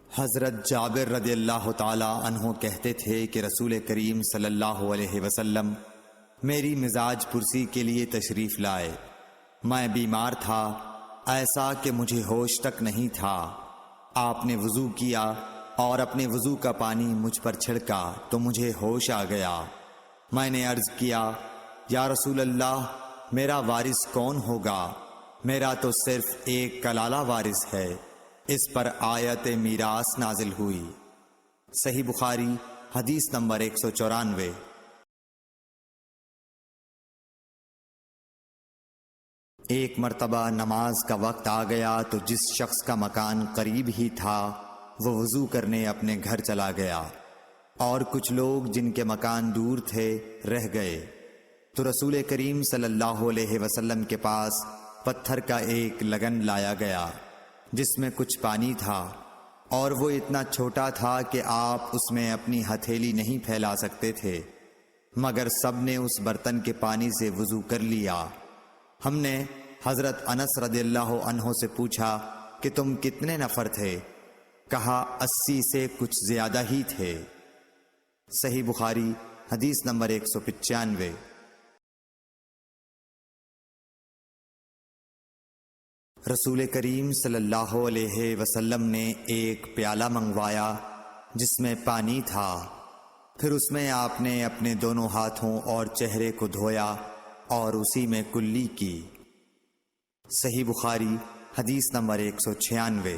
حضرت جابر رضی اللہ تعالی عنہ کہتے تھے کہ رسول کریم صلی اللہ علیہ وسلم میری مزاج پرسی کے لیے تشریف لائے۔ میں بیمار تھا، ایسا کہ مجھے ہوش تک نہیں تھا۔ آپ نے وضو کیا اور اپنے وضو کا پانی مجھ پر چھڑکا تو مجھے ہوش آ گیا۔ میں نے عرض کیا، یا رسول اللہ، میرا وارث کون ہوگا؟ میرا تو صرف ایک کلالہ وارث ہے۔ اس پر آیت میراث نازل ہوئی۔ صحیح بخاری حدیث نمبر 194۔ ایک مرتبہ نماز کا وقت آ گیا تو جس شخص کا مکان قریب ہی تھا وہ وضو کرنے اپنے گھر چلا گیا، اور کچھ لوگ جن کے مکان دور تھے رہ گئے، تو رسول کریم صلی اللہ علیہ وسلم کے پاس پتھر کا ایک لگن لایا گیا جس میں کچھ پانی تھا، اور وہ اتنا چھوٹا تھا کہ آپ اس میں اپنی ہتھیلی نہیں پھیلا سکتے تھے، مگر سب نے اس برتن کے پانی سے وضو کر لیا۔ ہم نے حضرت انس رضی اللہ عنہ سے پوچھا کہ تم کتنے نفر تھے؟ کہا 80 سے کچھ زیادہ ہی تھے۔ صحیح بخاری حدیث نمبر 195۔ رسول کریم صلی اللہ علیہ وسلم نے ایک پیالہ منگوایا جس میں پانی تھا، پھر اس میں آپ نے اپنے دونوں ہاتھوں اور چہرے کو دھویا اور اسی میں کلی کی۔ صحیح بخاری حدیث نمبر 196۔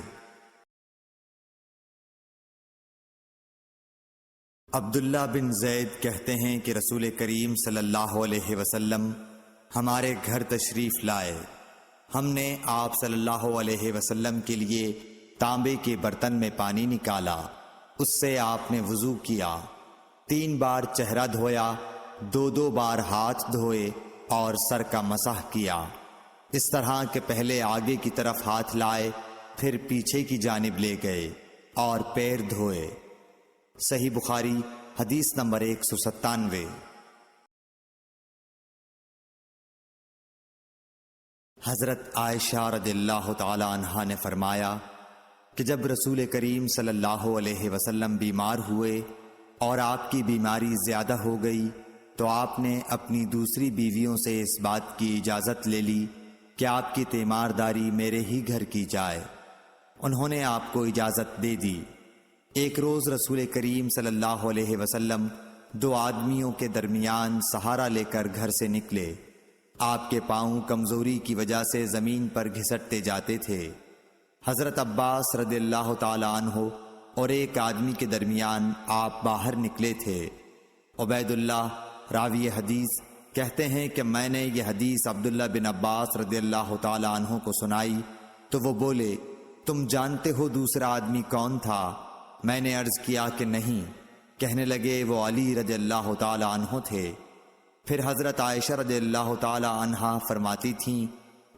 عبداللہ بن زید کہتے ہیں کہ رسول کریم صلی اللہ علیہ وسلم ہمارے گھر تشریف لائے۔ ہم نے آپ صلی اللہ علیہ وسلم کے لیے تانبے کے برتن میں پانی نکالا، اس سے آپ نے وضو کیا، 3 بار چہرہ دھویا، 2 بار ہاتھ دھوئے اور سر کا مسح کیا، اس طرح کہ پہلے آگے کی طرف ہاتھ لائے، پھر پیچھے کی جانب لے گئے اور پیر دھوئے۔ صحیح بخاری حدیث نمبر 197۔ حضرت عائشہ رضی اللہ تعالی عنہا نے فرمایا کہ جب رسول کریم صلی اللہ علیہ وسلم بیمار ہوئے اور آپ کی بیماری زیادہ ہو گئی تو آپ نے اپنی دوسری بیویوں سے اس بات کی اجازت لے لی کہ آپ کی تیمارداری میرے ہی گھر کی جائے۔ انہوں نے آپ کو اجازت دے دی۔ ایک روز رسول کریم صلی اللہ علیہ وسلم دو آدمیوں کے درمیان سہارا لے کر گھر سے نکلے۔ آپ کے پاؤں کمزوری کی وجہ سے زمین پر گھسٹتے جاتے تھے۔ حضرت عباس رضی اللہ تعالی عنہ اور ایک آدمی کے درمیان آپ باہر نکلے تھے۔ عبید اللہ راوی حدیث کہتے ہیں کہ میں نے یہ حدیث عبداللہ بن عباس رضی اللہ تعالی عنہ کو سنائی تو وہ بولے، تم جانتے ہو دوسرا آدمی کون تھا؟ میں نے عرض کیا کہ نہیں۔ کہنے لگے وہ علی رضی اللہ تعالی عنہ تھے۔ پھر حضرت عائشہ رضی اللہ تعالی عنہا فرماتی تھیں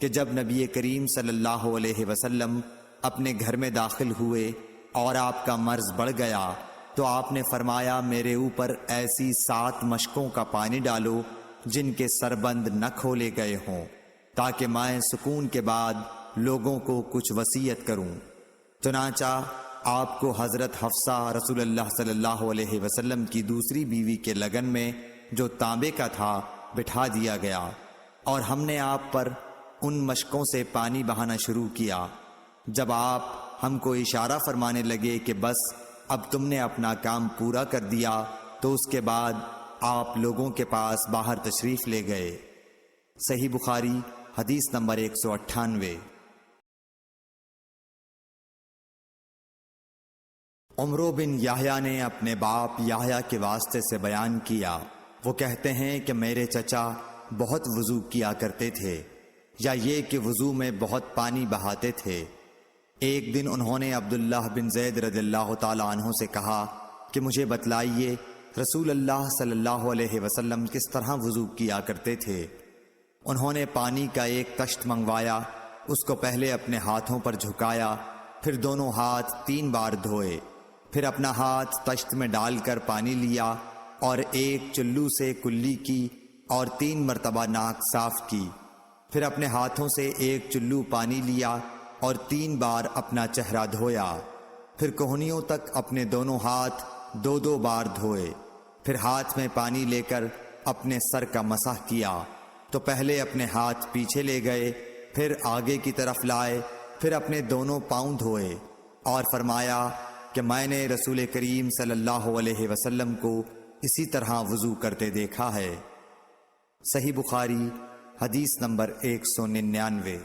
کہ جب نبی کریم صلی اللہ علیہ وسلم اپنے گھر میں داخل ہوئے اور آپ کا مرض بڑھ گیا تو آپ نے فرمایا، میرے اوپر ایسی 7 مشکوں کا پانی ڈالو جن کے سربند نہ کھولے گئے ہوں، تاکہ میں سکون کے بعد لوگوں کو کچھ وصیت کروں۔ چنانچہ آپ کو حضرت حفصہ رسول اللہ صلی اللہ علیہ وسلم کی دوسری بیوی کے لگن میں جو تانبے کا تھا بٹھا دیا گیا، اور ہم نے آپ پر ان مشکوں سے پانی بہانا شروع کیا۔ جب آپ ہم کو اشارہ فرمانے لگے کہ بس اب تم نے اپنا کام پورا کر دیا، تو اس کے بعد آپ لوگوں کے پاس باہر تشریف لے گئے۔ صحیح بخاری حدیث نمبر 198۔ عمرو بن یحییٰ نے اپنے باپ یحییٰ کے واسطے سے بیان کیا، وہ کہتے ہیں کہ میرے چچا بہت وضو کیا کرتے تھے، یا یہ کہ وضو میں بہت پانی بہاتے تھے۔ ایک دن انہوں نے عبداللہ بن زید رضی اللہ تعالی عنہ سے کہا کہ مجھے بتلائیے رسول اللہ صلی اللہ علیہ وسلم کس طرح وضو کیا کرتے تھے۔ انہوں نے پانی کا ایک تشت منگوایا، اس کو پہلے اپنے ہاتھوں پر جھکایا، پھر دونوں ہاتھ 3 بار دھوئے، پھر اپنا ہاتھ تشت میں ڈال کر پانی لیا اور ایک چلو سے کلی کی اور 3 مرتبہ ناک صاف کی، پھر اپنے ہاتھوں سے ایک چلو پانی لیا اور 3 بار اپنا چہرہ دھویا، پھر کوہنیوں تک اپنے دونوں ہاتھ 2 بار دھوئے، پھر ہاتھ میں پانی لے کر اپنے سر کا مسح کیا، تو پہلے اپنے ہاتھ پیچھے لے گئے، پھر آگے کی طرف لائے، پھر اپنے دونوں پاؤں دھوئے، اور فرمایا کہ میں نے رسول کریم صلی اللہ علیہ وسلم کو اسی طرح وضو کرتے دیکھا ہے۔ صحیح بخاری حدیث نمبر 199۔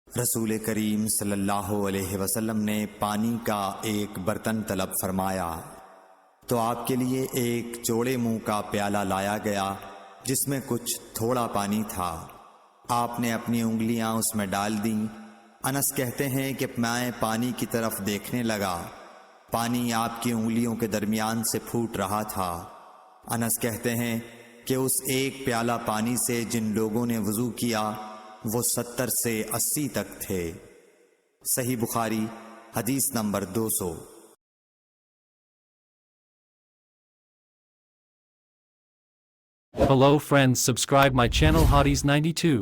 رسول کریم صلی اللہ علیہ وسلم نے پانی کا ایک برتن طلب فرمایا تو آپ کے لیے ایک چوڑے منہ کا پیالہ لایا گیا جس میں کچھ تھوڑا پانی تھا۔ آپ نے اپنی انگلیاں اس میں ڈال دیں۔ انس کہتے ہیں کہ میں پانی کی طرف دیکھنے لگا، پانی آپ کی انگلیوں کے درمیان سے پھوٹ رہا تھا۔ انس کہتے ہیں کہ اس ایک پیالہ پانی سے جن لوگوں نے وضو کیا وہ 70 سے 80 تک تھے۔ صحیح بخاری حدیث number 200۔
Hello friends, subscribe my channel Hotties92.